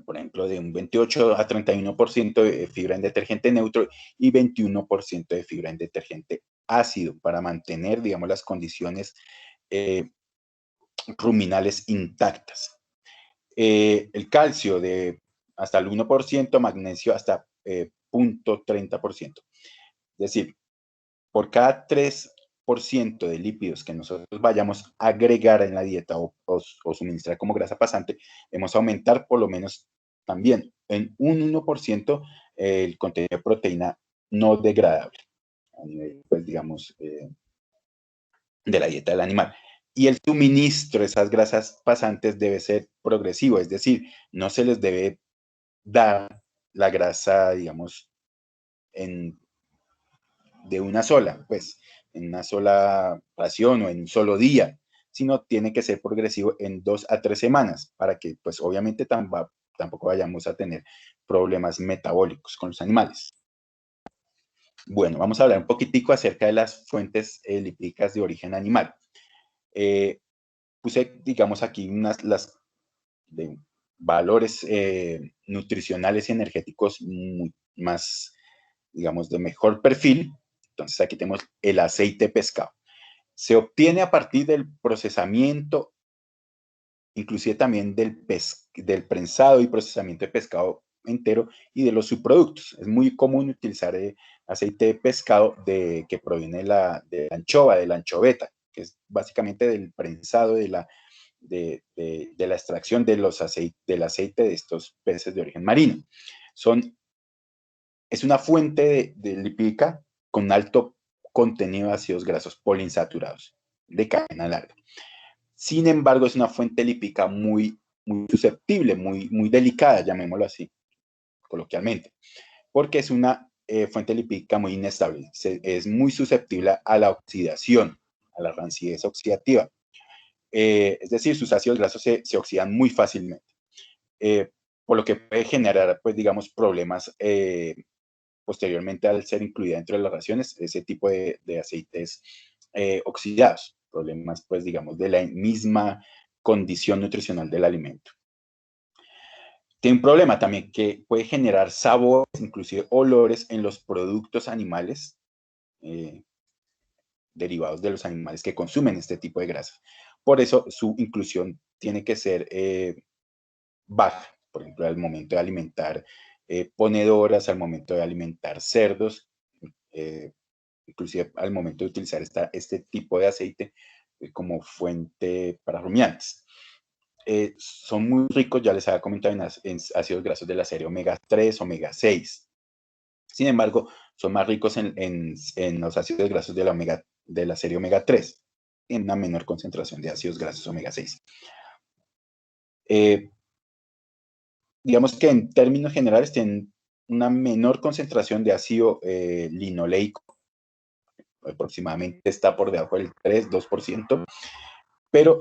Speaker 1: Por ejemplo, de un 28 a 31% de fibra en detergente neutro y 21% de fibra en detergente ácido para mantener, digamos, las condiciones ruminales intactas. El calcio de hasta el 1%, magnesio hasta 0.30%. Es decir, por cada 3% de lípidos que nosotros vayamos a agregar en la dieta o suministrar como grasa pasante, debemos aumentar por lo menos también en un 1% el contenido de proteína no degradable a nivel, pues, digamos, de la dieta del animal. Y el suministro de esas grasas pasantes debe ser progresivo, es decir, no se les debe dar la grasa, digamos, de una sola, pues, en una sola ración o en un solo día, sino tiene que ser progresivo en 2 a 3 semanas para que, pues, obviamente tampoco vayamos a tener problemas metabólicos con los animales. Bueno, vamos a hablar un poquitico acerca de las fuentes lipídicas de origen animal. Puse, digamos, aquí las de valores nutricionales y energéticos más, digamos, de mejor perfil. Entonces aquí tenemos el aceite de pescado. Se obtiene a partir del procesamiento, inclusive también del prensado y procesamiento de pescado entero y de los subproductos. Es muy común utilizar aceite de pescado que proviene de la anchova, de la anchoveta, que es básicamente del prensado de la extracción del aceite de estos peces de origen marino. Es una fuente de lipídica con alto contenido de ácidos grasos poliinsaturados de cadena larga. Sin embargo, es una fuente lipídica muy susceptible, muy delicada, llamémoslo así, coloquialmente, porque es una fuente lipídica muy inestable. Es muy susceptible a la oxidación, a la rancidez oxidativa. Es decir, sus ácidos grasos se oxidan muy fácilmente, por lo que puede generar, pues, digamos, problemas posteriormente al ser incluida dentro de las raciones, ese tipo de aceites oxidados, problemas, pues, digamos, de la misma condición nutricional del alimento. Tiene un problema también que puede generar sabores, inclusive olores en los productos animales, derivados de los animales que consumen este tipo de grasas. Por eso su inclusión tiene que ser baja, por ejemplo, al momento de alimentar ponedoras, al momento de alimentar cerdos, inclusive al momento de utilizar este tipo de aceite como fuente para rumiantes. Son muy ricos, ya les había comentado, en ácidos grasos de la serie omega 3, omega 6. Sin embargo, son más ricos en los ácidos grasos de la serie omega 3, en una menor concentración de ácidos grasos omega 6. Digamos que en términos generales tienen una menor concentración de ácido linoleico, aproximadamente está por debajo del 3-2%, pero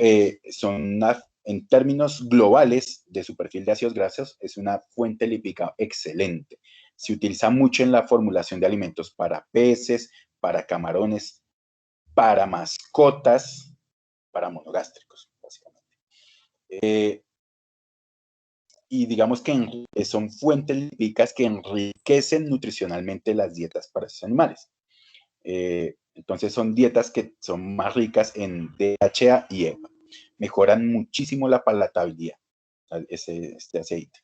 Speaker 1: en términos globales de su perfil de ácidos grasos, es una fuente lipídica excelente. Se utiliza mucho en la formulación de alimentos para peces, para camarones, para mascotas, para monogástricos, básicamente. Y digamos que son fuentes lipídicas que enriquecen nutricionalmente las dietas para esos animales. Entonces son dietas que son más ricas en DHA y EPA. Mejoran muchísimo la palatabilidad, este aceite.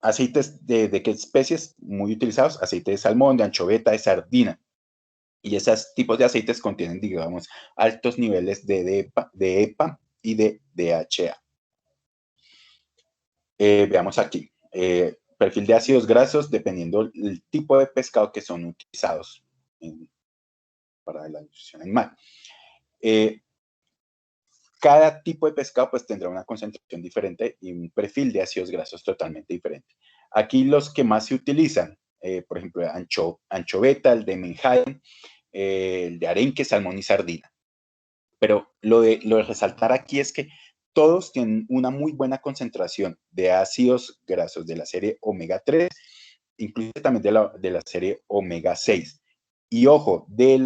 Speaker 1: Aceites de qué especies muy utilizados: aceite de salmón, de anchoveta, de sardina. Y esos tipos de aceites contienen, digamos, altos niveles de EPA y de DHA. Veamos aquí. Perfil de ácidos grasos dependiendo del tipo de pescado que son utilizados para la nutrición animal. Cada tipo de pescado pues tendrá una concentración diferente y un perfil de ácidos grasos totalmente diferente. Aquí los que más se utilizan, por ejemplo, anchoveta, el de menjay, el de arenque, salmón y sardina. Pero lo de resaltar aquí es que todos tienen una muy buena concentración de ácidos grasos de la serie omega 3, incluso también de la serie omega 6. Y ojo, de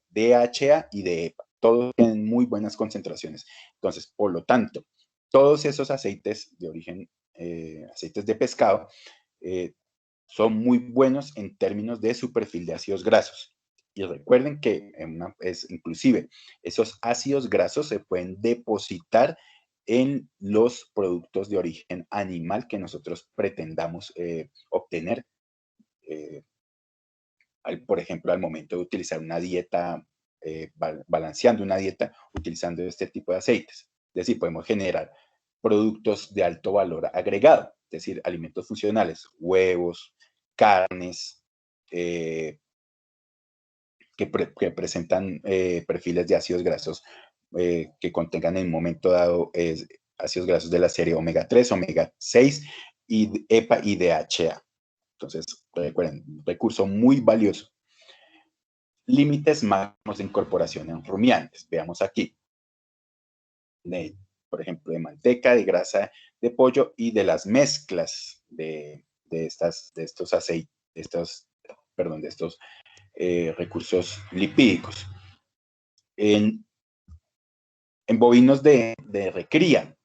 Speaker 1: DHA y de EPA. Todos tienen muy buenas concentraciones. Entonces, por lo tanto, todos esos aceites de origen, aceites de pescado, son muy buenos en términos de su perfil de ácidos grasos. Y recuerden que inclusive esos ácidos grasos se pueden depositar en los productos de origen animal que nosotros pretendamos obtener, por ejemplo, al momento de utilizar una dieta, balanceando una dieta, utilizando este tipo de aceites. Es decir, podemos generar productos de alto valor agregado, es decir, alimentos funcionales, huevos, carnes, que presentan perfiles de ácidos grasos que contengan en un momento dado ácidos grasos de la serie omega 3, omega 6 y EPA y DHA. Entonces, recuerden, un recurso muy valioso. Límites máximos de incorporación en rumiantes. Veamos aquí. Por ejemplo, de manteca, de grasa de pollo y de las mezclas de estos aceites, de estos recursos lipídicos. En bovinos de recría,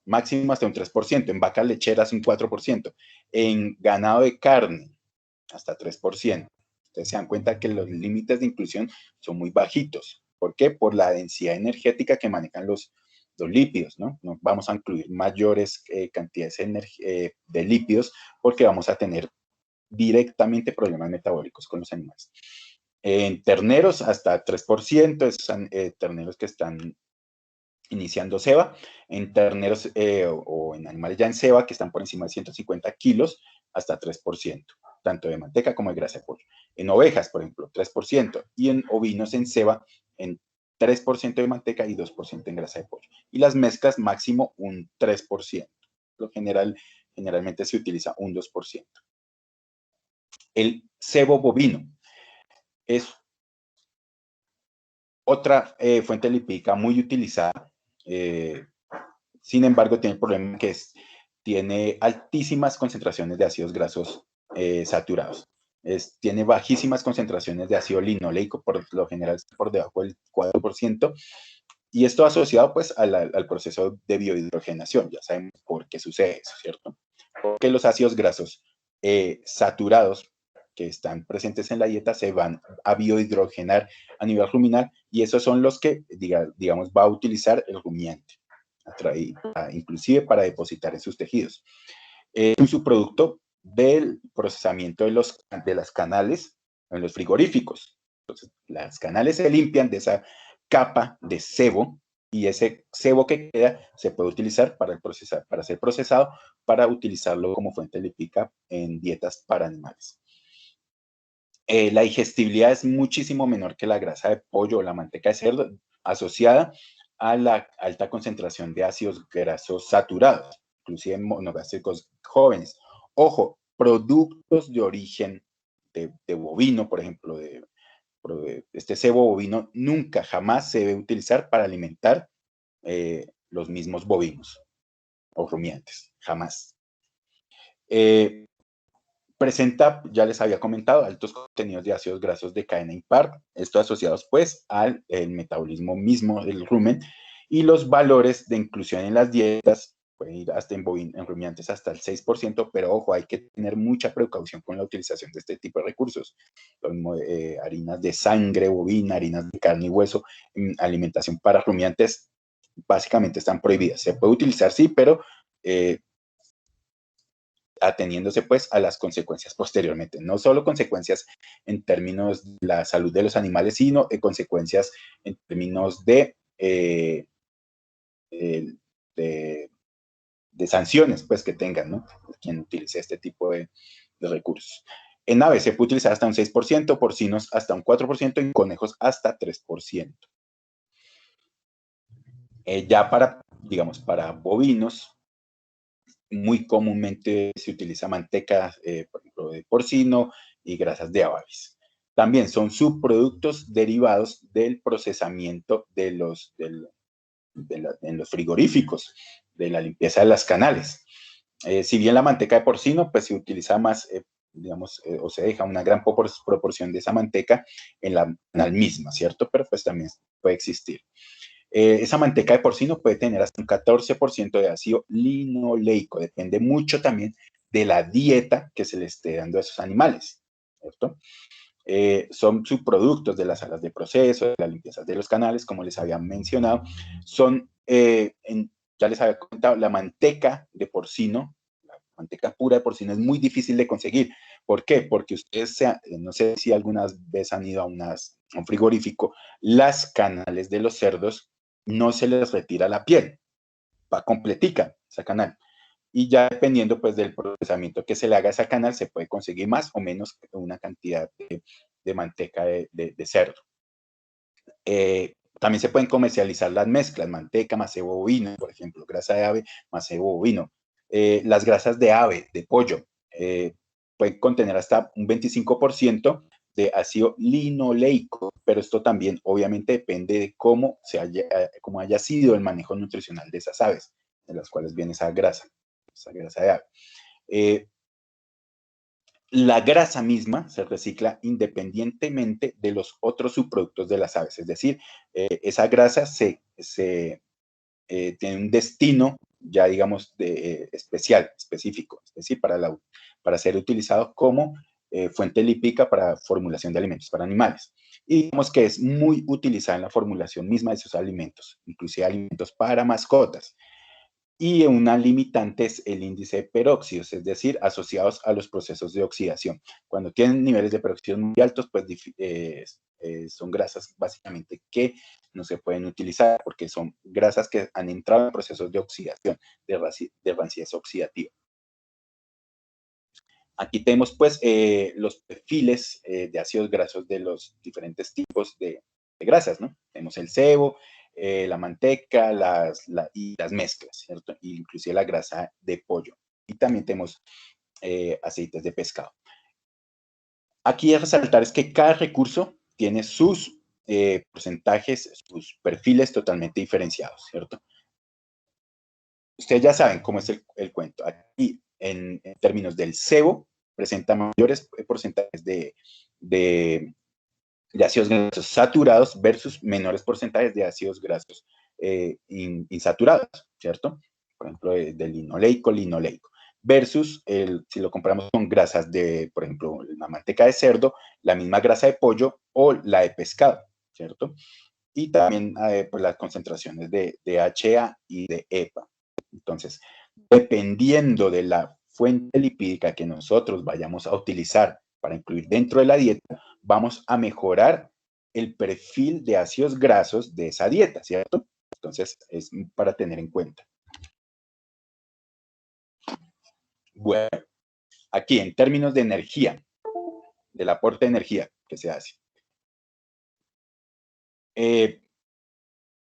Speaker 1: máximo hasta un 3%, en vacas lecheras un 4%, en ganado de carne hasta 3%. Ustedes se dan cuenta que los límites de inclusión son muy bajitos. ¿Por qué? Por la densidad energética que manejan los lípidos, ¿no? No vamos a incluir mayores cantidades de lípidos porque vamos a tener directamente problemas metabólicos con los animales. En terneros hasta 3%, son terneros que están iniciando ceba. En terneros o en animales ya en ceba que están por encima de 150 kilos, hasta 3%, tanto de manteca como de grasa de pollo. En ovejas, por ejemplo, 3%, y en ovinos en ceba, en 3% de manteca y 2% en grasa de pollo. Y las mezclas, máximo un 3%. Lo generalmente se utiliza un 2%. El cebo bovino es otra fuente lipídica muy utilizada. Sin embargo, tiene el problema que tiene altísimas concentraciones de ácidos grasos saturados. Tiene bajísimas concentraciones de ácido linoleico, por lo general por debajo del 4%, y esto asociado pues al proceso de biohidrogenación. Ya sabemos por qué sucede eso, ¿cierto? Porque los ácidos grasos saturados que están presentes en la dieta se van a biohidrogenar a nivel ruminal, y esos son los que, digamos, va a utilizar el rumiante, inclusive para depositar en sus tejidos. Es un subproducto del procesamiento de las canales en los frigoríficos. Entonces, las canales se limpian de esa capa de sebo, y ese sebo que queda se puede utilizar para ser procesado, para utilizarlo como fuente lipídica en dietas para animales. La digestibilidad es muchísimo menor que la grasa de pollo o la manteca de cerdo, asociada a la alta concentración de ácidos grasos saturados, inclusive monogástricos jóvenes. Ojo, productos de origen de bovino, por ejemplo, de este cebo bovino, nunca, jamás se debe utilizar para alimentar los mismos bovinos o rumiantes, jamás. Presenta, ya les había comentado, altos contenidos de ácidos grasos de cadena impar, esto asociados pues al metabolismo mismo del rumen, y los valores de inclusión en las dietas pueden ir hasta en rumiantes hasta el 6%, pero ojo, hay que tener mucha precaución con la utilización de este tipo de recursos. Harinas de sangre bovina, harinas de carne y hueso, alimentación para rumiantes, básicamente están prohibidas. Se puede utilizar, sí, pero ateniéndose pues a las consecuencias posteriormente, no solo consecuencias en términos de la salud de los animales, sino consecuencias en términos de sanciones pues que tengan, ¿no? Quien utilice este tipo de recursos. En aves se puede utilizar hasta un 6%, porcinos hasta un 4%, en conejos hasta 3%. Ya para, digamos, para bovinos, muy comúnmente se utiliza manteca, por ejemplo, de porcino y grasas de aves. También son subproductos derivados del procesamiento en los frigoríficos, de la limpieza de las canales. Si bien la manteca de porcino pues se utiliza más digamos, o se deja una gran proporción de esa manteca en la canal misma, ¿cierto? Pero pues también puede existir. Esa manteca de porcino puede tener hasta un 14% de ácido linoleico. Depende mucho también de la dieta que se le esté dando a esos animales, ¿cierto? Son subproductos de las salas de proceso, de la limpieza de los canales, como les había mencionado. Son, ya les había comentado, la manteca de porcino, la manteca pura de porcino es muy difícil de conseguir. ¿Por qué? Porque ustedes, no sé si alguna vez han ido a un frigorífico, las canales de los cerdos no se les retira la piel, va completica esa canal. Y ya dependiendo pues del procesamiento que se le haga a esa canal, se puede conseguir más o menos una cantidad de manteca de cerdo. También se pueden comercializar las mezclas, manteca más cebo bovino, por ejemplo, grasa de ave más cebo bovino. Las grasas de ave, de pollo, pueden contener hasta un 25% de ácido linoleico, pero esto también obviamente depende de cómo haya sido el manejo nutricional de esas aves, de las cuales viene esa grasa de ave. La grasa misma se recicla independientemente de los otros subproductos de las aves, es decir, esa grasa tiene un destino ya digamos especial, específico, es decir, para ser utilizado como fuente lipídica para formulación de alimentos para animales. Y digamos que es muy utilizada en la formulación misma de esos alimentos, inclusive alimentos para mascotas. Y una limitante es el índice de peróxidos, es decir, asociados a los procesos de oxidación. Cuando tienen niveles de peróxidos muy altos, pues son grasas básicamente que no se pueden utilizar porque son grasas que han entrado en procesos de oxidación, de rancidez oxidativa. Aquí tenemos pues los perfiles de ácidos grasos de los diferentes tipos de grasas, ¿no? Tenemos el sebo, la manteca y las mezclas, ¿cierto? Inclusive la grasa de pollo. Y también tenemos aceites de pescado. Aquí a resaltar es que cada recurso tiene sus porcentajes, sus perfiles totalmente diferenciados, ¿cierto? Ustedes ya saben cómo es el cuento. Aquí, en términos del sebo, presenta mayores porcentajes de ácidos grasos saturados versus menores porcentajes de ácidos grasos insaturados, ¿cierto? Por ejemplo, del linoleico, versus si lo comparamos con grasas de, por ejemplo, la manteca de cerdo, la misma grasa de pollo o la de pescado, ¿cierto? Y también pues las concentraciones de DHA y de EPA. Entonces, dependiendo de la fuente lipídica que nosotros vayamos a utilizar para incluir dentro de la dieta, vamos a mejorar el perfil de ácidos grasos de esa dieta, ¿cierto? Entonces, es para tener en cuenta. Bueno, aquí en términos de energía, del aporte de energía que se hace.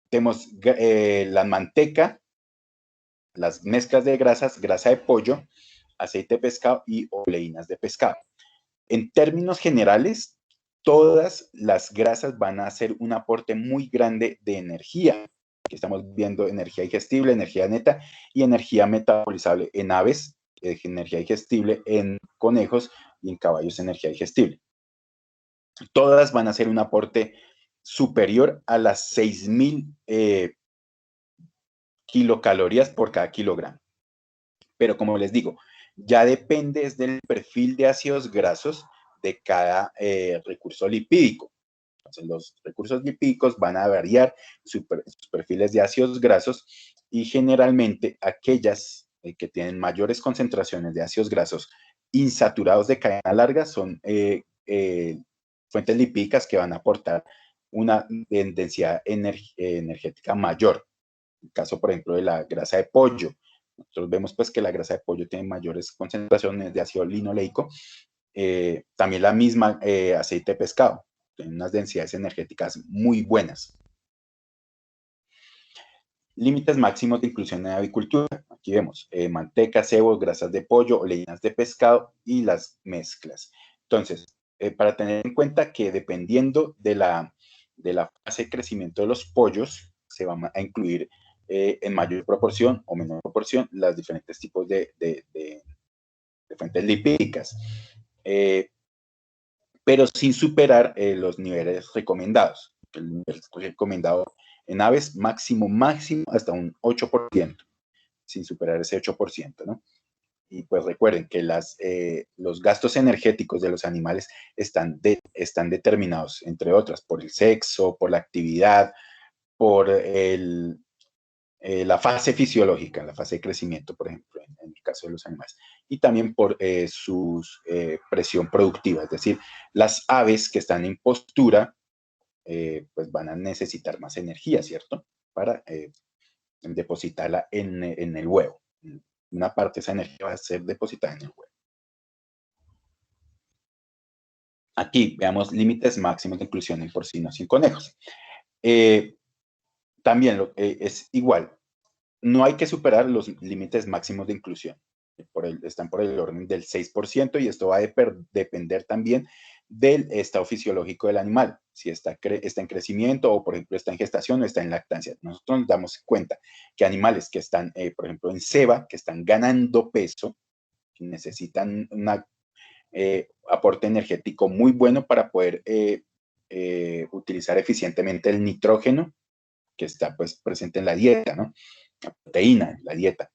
Speaker 1: Tenemos la manteca, las mezclas de grasas, grasa de pollo, aceite de pescado y oleínas de pescado. En términos generales, todas las grasas van a hacer un aporte muy grande de energía. Aquí estamos viendo energía digestible, energía neta y energía metabolizable en aves, energía digestible en conejos y en caballos, energía digestible. Todas van a hacer un aporte superior a las 6.000 kilocalorías por cada kilogramo. Pero como les digo, ya depende del perfil de ácidos grasos de cada recurso lipídico. Entonces, los recursos lipídicos van a variar sus perfiles de ácidos grasos y generalmente aquellas que tienen mayores concentraciones de ácidos grasos insaturados de cadena larga son fuentes lipídicas que van a aportar una densidad energética mayor. En el caso, por ejemplo, de la grasa de pollo, nosotros vemos pues que la grasa de pollo tiene mayores concentraciones de ácido linoleico. También la misma aceite de pescado, tiene unas densidades energéticas muy buenas. Límites máximos de inclusión en avicultura. Aquí vemos manteca, cebo, grasas de pollo, oleínas de pescado y las mezclas. Entonces, para tener en cuenta que dependiendo de la fase de crecimiento de los pollos, se van a incluir en mayor proporción o menor proporción los diferentes tipos de fuentes lipídicas. pero sin superar los niveles recomendados. El nivel recomendado en aves máximo hasta un 8%, sin superar ese 8%, ¿no? Y pues recuerden que los gastos energéticos de los animales están determinados, entre otras, por el sexo, por la actividad, por la fase fisiológica, la fase de crecimiento, por ejemplo, en el caso de los animales, y también por su presión productiva, es decir, las aves que están en postura, pues van a necesitar más energía, ¿cierto? Para depositarla en el huevo. Una parte de esa energía va a ser depositada en el huevo. Aquí veamos límites máximos de inclusión en porcinos y en conejos. También es igual, no hay que superar los límites máximos de inclusión. Están por el orden del 6% y esto va a depender también del estado fisiológico del animal, si está en crecimiento o, por ejemplo, está en gestación o está en lactancia. Nosotros nos damos cuenta que animales que están, por ejemplo, en ceba, que están ganando peso, que necesitan un aporte energético muy bueno para poder utilizar eficientemente el nitrógeno que está pues presente en la dieta, ¿no? La proteína en la dieta.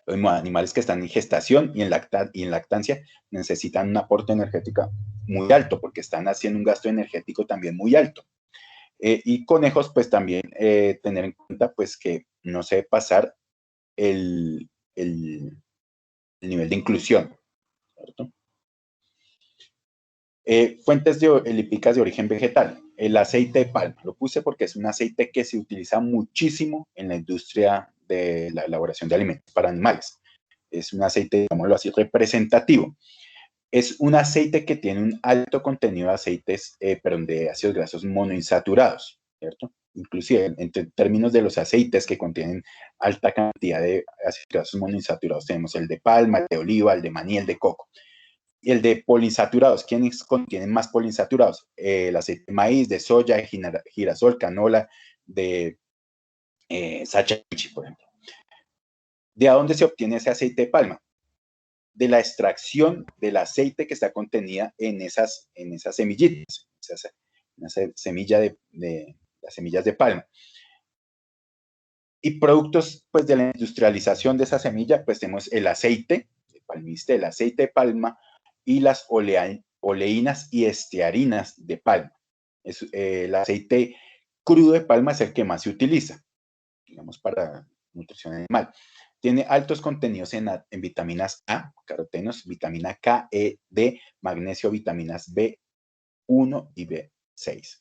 Speaker 1: Los animales que están en gestación y en lactancia necesitan un aporte energético muy alto porque están haciendo un gasto energético también muy alto. Y conejos, pues también tener en cuenta pues que no se debe pasar el nivel de inclusión, ¿cierto? Fuentes lipídicas de origen vegetal. El aceite de palma. Lo puse porque es un aceite que se utiliza muchísimo en la industria de la elaboración de alimentos para animales. Es un aceite, digámoslo así, representativo. Es un aceite que tiene un alto contenido de aceites, perdón, de ácidos grasos monoinsaturados, ¿cierto? Inclusive en términos de los aceites que contienen alta cantidad de ácidos grasos monoinsaturados, tenemos el de palma, el de oliva, el de maní, el de coco. Y el de poliinsaturados, ¿quiénes contienen más poliinsaturados? El aceite de maíz, de soya, de girasol, canola, de sachachi, por ejemplo. ¿De dónde se obtiene ese aceite de palma? De la extracción del aceite que está contenida en esas semillitas, las semillas de palma. Y productos pues, de la industrialización de esa semilla, pues tenemos el aceite de palmiste, el aceite de palma y las oleínas y estearinas de palma. El aceite crudo de palma es el que más se utiliza, digamos, para nutrición animal. Tiene altos contenidos en vitaminas A, carotenos, vitamina K, E, D, magnesio, vitaminas B1 y B6.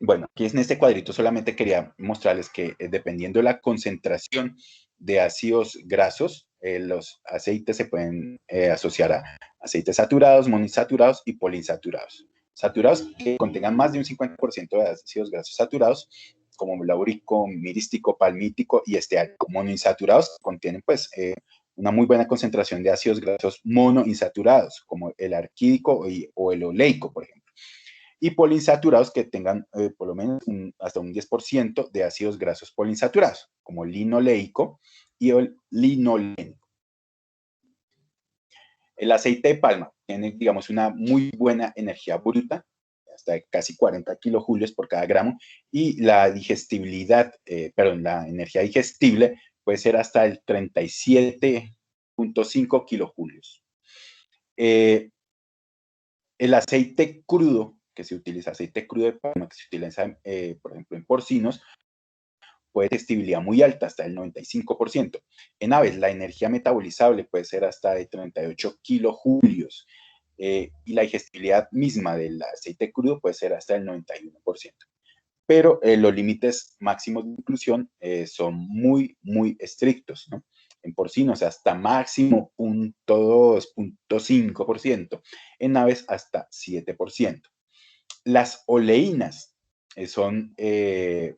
Speaker 1: Bueno, aquí en este cuadrito solamente quería mostrarles que dependiendo de la concentración de ácidos grasos, los aceites se pueden asociar a aceites saturados, monoinsaturados y poliinsaturados. Saturados que contengan más de un 50% de ácidos grasos saturados, como laúrico, mirístico, palmítico y esteárico. Monoinsaturados contienen pues una muy buena concentración de ácidos grasos monoinsaturados, como el arquídico o el oleico, por ejemplo. Y poliinsaturados que tengan por lo menos hasta un 10% de ácidos grasos poliinsaturados, como el linoleico y el linolénico. El aceite de palma tiene, digamos, una muy buena energía bruta, hasta casi 40 kilojulios por cada gramo, y la digestibilidad, la energía digestible puede ser hasta el 37.5 kilojulios. El aceite crudo que se utiliza, aceite crudo de palma, que se utiliza, por ejemplo, en porcinos, puede tener digestibilidad muy alta, hasta el 95%. En aves, la energía metabolizable puede ser hasta de 38 kilojulios. Y la digestibilidad misma del aceite crudo puede ser hasta el 91%. Pero los límites máximos de inclusión son muy, muy estrictos, ¿no? En porcinos hasta máximo 0.2, 0.5%. En aves hasta 7%. Las oleínas son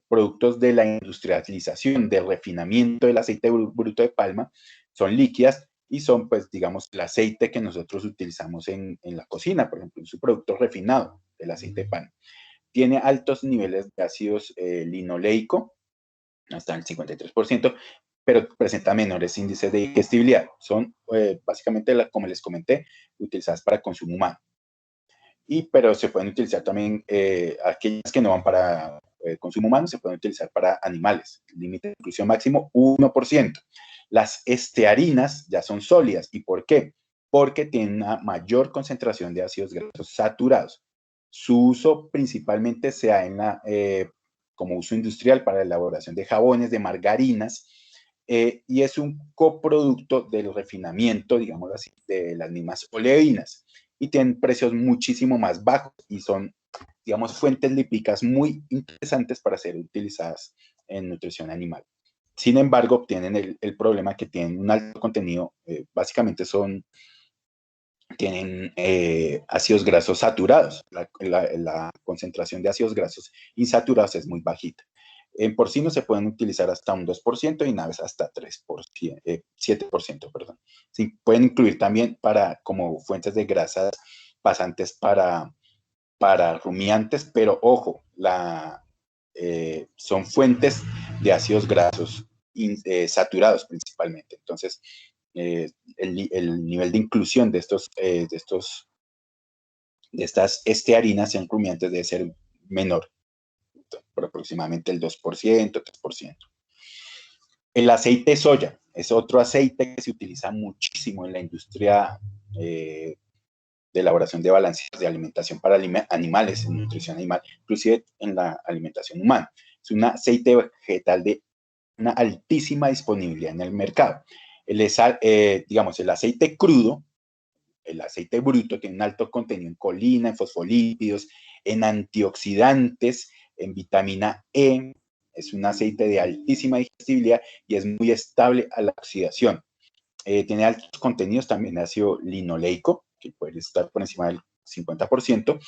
Speaker 1: productos de la industrialización, del refinamiento del aceite bruto de palma, son líquidas y son, pues, digamos, el aceite que nosotros utilizamos en la cocina, por ejemplo, en su producto refinado del aceite de palma. Tiene altos niveles de ácidos linoleico, hasta el 53%, pero presenta menores índices de digestibilidad. Son básicamente, como les comenté, utilizadas para consumo humano. Pero se pueden utilizar también, aquellas que no van para consumo humano, se pueden utilizar para animales. Límite de inclusión máximo 1%. Las estearinas ya son sólidas. ¿Y por qué? Porque tienen una mayor concentración de ácidos grasos saturados. Su uso principalmente se da como uso industrial para la elaboración de jabones, de margarinas, y es un coproducto del refinamiento, digamos así, de las mismas oleínas, y tienen precios muchísimo más bajos y son, digamos, fuentes lipídicas muy interesantes para ser utilizadas en nutrición animal. Sin embargo, tienen el problema que tienen un alto contenido, básicamente tienen ácidos grasos saturados. La concentración de ácidos grasos insaturados es muy bajita. En porcino se pueden utilizar hasta un 2% y en aves hasta 3%, 7%, perdón. Sí, pueden incluir también como fuentes de grasas pasantes para rumiantes, pero ojo, son fuentes de ácidos grasos saturados principalmente. Entonces, el nivel de inclusión de estas estearinas en rumiantes debe ser menor, por aproximadamente el 2%, 3%. El aceite de soya es otro aceite que se utiliza muchísimo en la industria de elaboración de balances de alimentación para animales, en nutrición animal, inclusive en la alimentación humana. Es un aceite vegetal de una altísima disponibilidad en el mercado. Digamos, el aceite crudo, el aceite bruto, tiene un alto contenido en colina, en fosfolípidos, en antioxidantes, en vitamina E. Es un aceite de altísima digestibilidad y es muy estable a la oxidación. Tiene altos contenidos también de ácido linoleico, que puede estar por encima del 50%.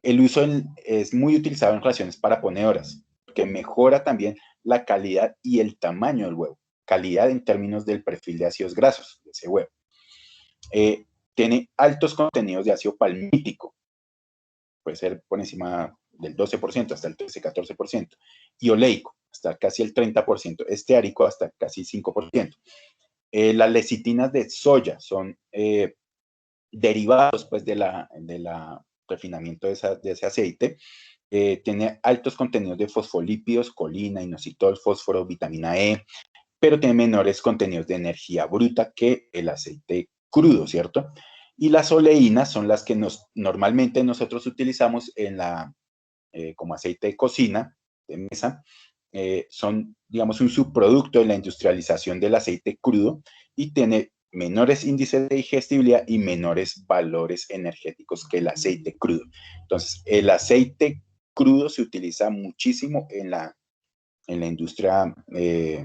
Speaker 1: El uso es muy utilizado en raciones para ponedoras, que mejora también la calidad y el tamaño del huevo. Calidad en términos del perfil de ácidos grasos de ese huevo. Tiene altos contenidos de ácido palmítico, puede ser por encima del 12%, hasta el 13-14%, y oleico, hasta casi el 30%, esteárico hasta casi 5%. Las lecitinas de soya son derivados pues, del refinamiento de ese aceite. Tiene altos contenidos de fosfolípidos, colina, inositol, fósforo, vitamina E, pero tiene menores contenidos de energía bruta que el aceite crudo, ¿cierto? Y las oleínas son las que normalmente nosotros utilizamos como aceite de cocina, de mesa. Son, digamos, un subproducto de la industrialización del aceite crudo y tiene menores índices de digestibilidad y menores valores energéticos que el aceite crudo. Entonces, el aceite crudo se utiliza muchísimo en la industria de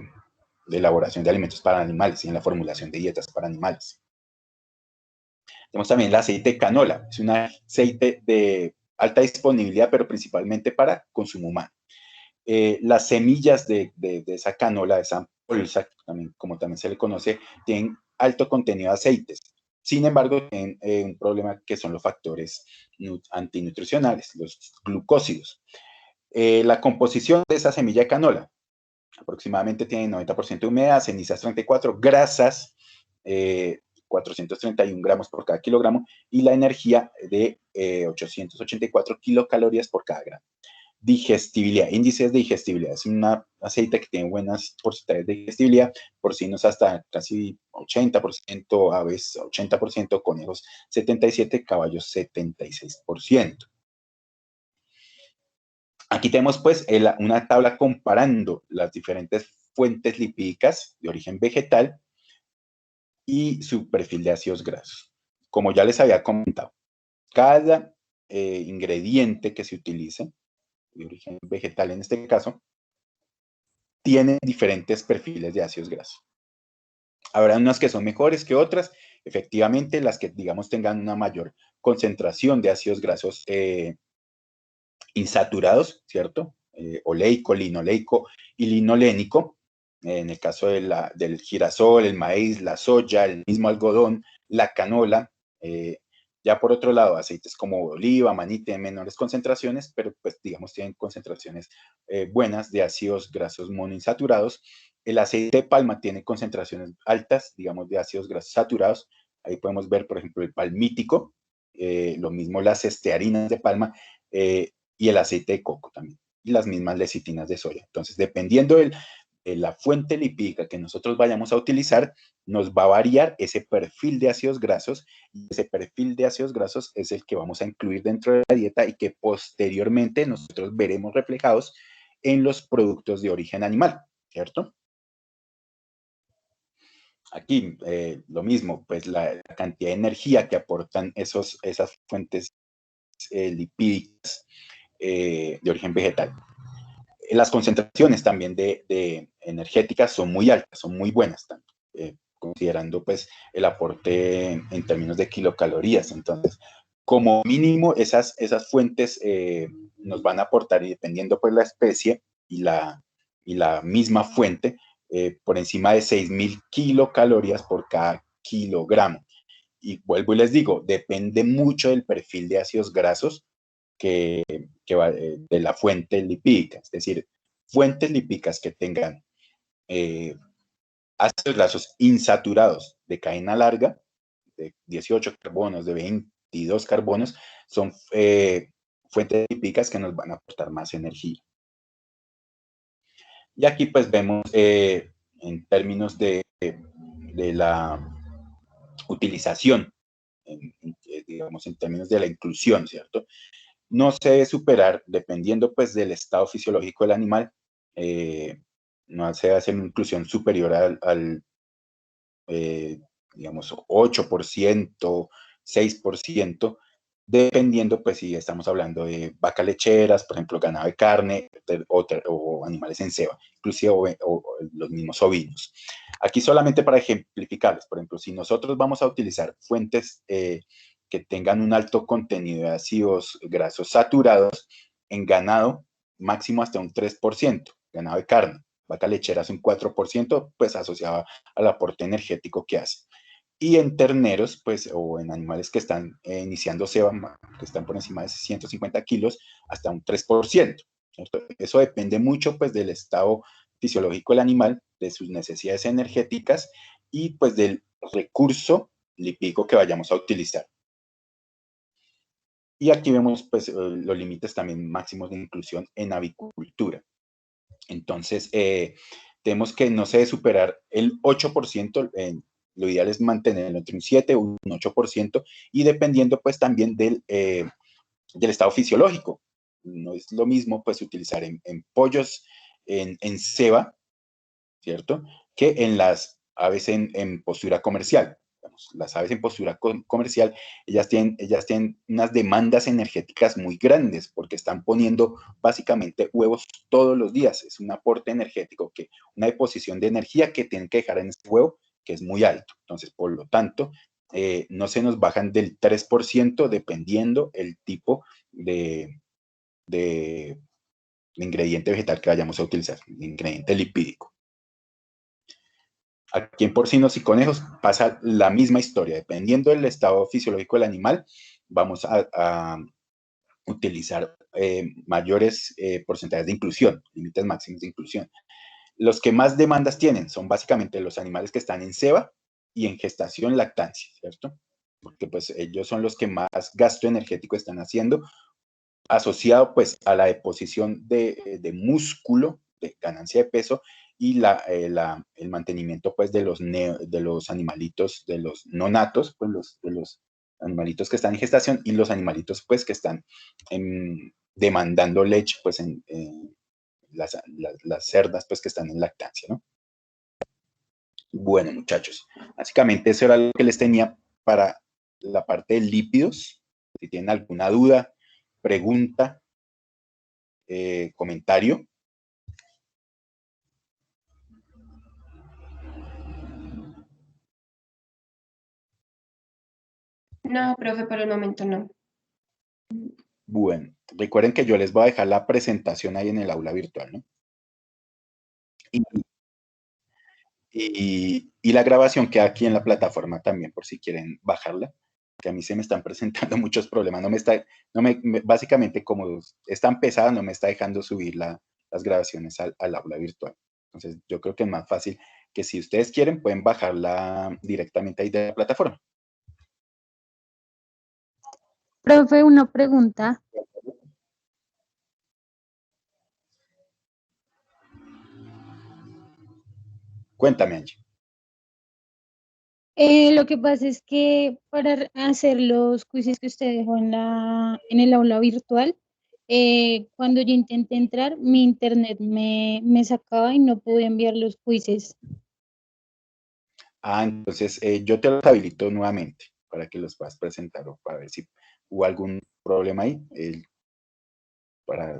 Speaker 1: elaboración de alimentos para animales y en la formulación de dietas para animales. Tenemos también el aceite de canola. Es un aceite de alta disponibilidad, pero principalmente para consumo humano. Las semillas de esa canola, de esa bolsa, como también se le conoce, tienen alto contenido de aceites. Sin embargo, tienen un problema que son los factores antinutricionales, los glucósidos. La composición de esa semilla de canola aproximadamente tiene 90% de humedad, cenizas 34, grasas 431 gramos por cada kilogramo y la energía de 884 kilocalorías por cada gramo. Digestibilidad, índices de digestibilidad. Es un aceite que tiene buenas porcentajes de digestibilidad, porcinos hasta casi 80%, aves 80%, conejos 77%, caballos 76%. Aquí tenemos pues una tabla comparando las diferentes fuentes lipídicas de origen vegetal y su perfil de ácidos grasos. Como ya les había comentado, cada ingrediente que se utilice, de origen vegetal en este caso, tiene diferentes perfiles de ácidos grasos. Habrá unas que son mejores que otras, efectivamente las que digamos tengan una mayor concentración de ácidos grasos insaturados, ¿cierto? Oleico, linoleico y linolénico. En el caso del girasol, el maíz, la soya, el mismo algodón, la canola, Ya por otro lado, aceites como oliva, maní tienen menores concentraciones, pero pues digamos tienen concentraciones buenas de ácidos grasos monoinsaturados. El aceite de palma tiene concentraciones altas, digamos, de ácidos grasos saturados. Ahí podemos ver, por ejemplo, el palmítico, lo mismo las estearinas de palma y el aceite de coco también, y las mismas lecitinas de soya. Entonces, dependiendo de la fuente lipídica que nosotros vayamos a utilizar, nos va a variar ese perfil de ácidos grasos, y ese perfil de ácidos grasos es el que vamos a incluir dentro de la dieta y que posteriormente nosotros veremos reflejados en los productos de origen animal, ¿cierto? Aquí lo mismo, pues la cantidad de energía que aportan esas fuentes lipídicas de origen vegetal. Las concentraciones también de energéticas son muy altas, son muy buenas, considerando pues el aporte en términos de kilocalorías. Entonces, como mínimo, esas fuentes nos van a aportar, y dependiendo pues la especie y la misma fuente, por encima de 6.000 kilocalorías por cada kilogramo. Y vuelvo y les digo, depende mucho del perfil de ácidos grasos que va de la fuente lipídica, es decir, fuentes lipídicas que tengan ácidos grasos insaturados de cadena larga, de 18 carbonos, de 22 carbonos, son fuentes lipídicas que nos van a aportar más energía. Y aquí pues vemos en términos de la utilización, digamos en términos de la inclusión, ¿cierto? No se debe superar, dependiendo pues del estado fisiológico del animal, no se hace una inclusión superior al digamos, 8%, 6%, dependiendo pues si estamos hablando de vacas lecheras, por ejemplo, ganado de carne o animales en ceba, inclusive o los mismos ovinos. Aquí solamente para ejemplificarles, por ejemplo, si nosotros vamos a utilizar fuentes que tengan un alto contenido de ácidos grasos saturados en ganado, máximo hasta un 3%, ganado de carne, vaca lechera es un 4%, pues asociado al aporte energético que hace. Y en terneros, pues, o en animales que están iniciando ceba, que están por encima de 150 kilos, hasta un 3%. ¿Cierto? Eso depende mucho, pues, del estado fisiológico del animal, de sus necesidades energéticas y, pues, del recurso lipídico que vayamos a utilizar. Y aquí vemos, pues, los límites también máximos de inclusión en avicultura. Entonces, tenemos que no se debe superar el 8%, lo ideal es mantenerlo entre un 7 o un 8%, y dependiendo pues también del estado fisiológico. No es lo mismo pues utilizar en pollos en ceba, ¿cierto? Que en las aves en postura comercial. Las aves en postura comercial, ellas tienen unas demandas energéticas muy grandes porque están poniendo básicamente huevos todos los días. Es un aporte energético, una deposición de energía que tienen que dejar en ese huevo, que es muy alto. Entonces, por lo tanto, no se nos bajan del 3% dependiendo el tipo de ingrediente vegetal que vayamos a utilizar, el ingrediente lipídico. Aquí en porcinos y conejos pasa la misma historia. Dependiendo del estado fisiológico del animal, vamos a utilizar mayores porcentajes de inclusión, límites máximos de inclusión. Los que más demandas tienen son básicamente los animales que están en ceba y en gestación lactancia, ¿cierto? Porque pues ellos son los que más gasto energético están haciendo, asociado pues a la deposición de músculo, de ganancia de peso, y el mantenimiento pues de los animalitos, de los nonatos, pues de los animalitos que están en gestación y los animalitos pues que están demandando leche pues en las cerdas pues que están en lactancia, ¿no? Bueno, muchachos, básicamente eso era lo que les tenía para la parte de lípidos. Si tienen alguna duda, pregunta, comentario.
Speaker 3: No, profe, por el momento no.
Speaker 1: Bueno, recuerden que yo les voy a dejar la presentación ahí en el aula virtual, ¿no? Y la grabación queda aquí en la plataforma también, por si quieren bajarla. porque a mí se me están presentando muchos problemas. Básicamente, como está empezada, no me está dejando subir las grabaciones al aula virtual. Entonces, yo creo que es más fácil que si ustedes quieren, pueden bajarla directamente ahí de la plataforma.
Speaker 4: Profe, una pregunta.
Speaker 1: Cuéntame, Angie.
Speaker 4: Lo que pasa es que para hacer los quizzes que usted dejó en el aula virtual, cuando yo intenté entrar, mi internet me sacaba y no pude enviar los quizzes.
Speaker 1: Entonces yo te los habilito nuevamente para que los puedas presentar o para ver si hubo algún problema ahí. Para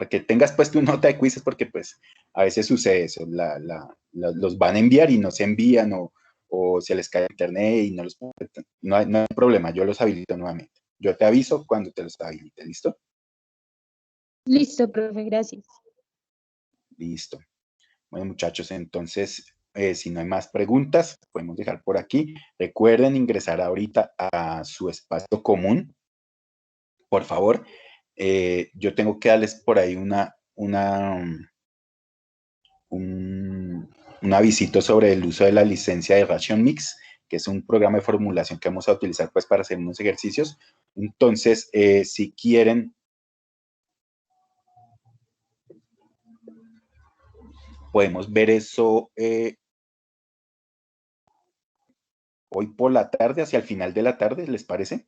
Speaker 1: que tengas pues tu nota de quizzes, porque pues a veces sucede eso, los van a enviar y no se envían o se les cae internet y no hay problema, yo los habilito nuevamente. Yo te aviso cuando te los habilite, ¿listo?
Speaker 4: Listo, profe, gracias.
Speaker 1: Listo. Bueno, muchachos, entonces, si no hay más preguntas, podemos dejar por aquí. Recuerden ingresar ahorita a su espacio común, por favor. Yo tengo que darles por ahí un avisito sobre el uso de la licencia de Ration Mix, que es un programa de formulación que vamos a utilizar pues para hacer unos ejercicios. Entonces, si quieren, podemos ver eso hoy por la tarde, hacia el final de la tarde, ¿les parece?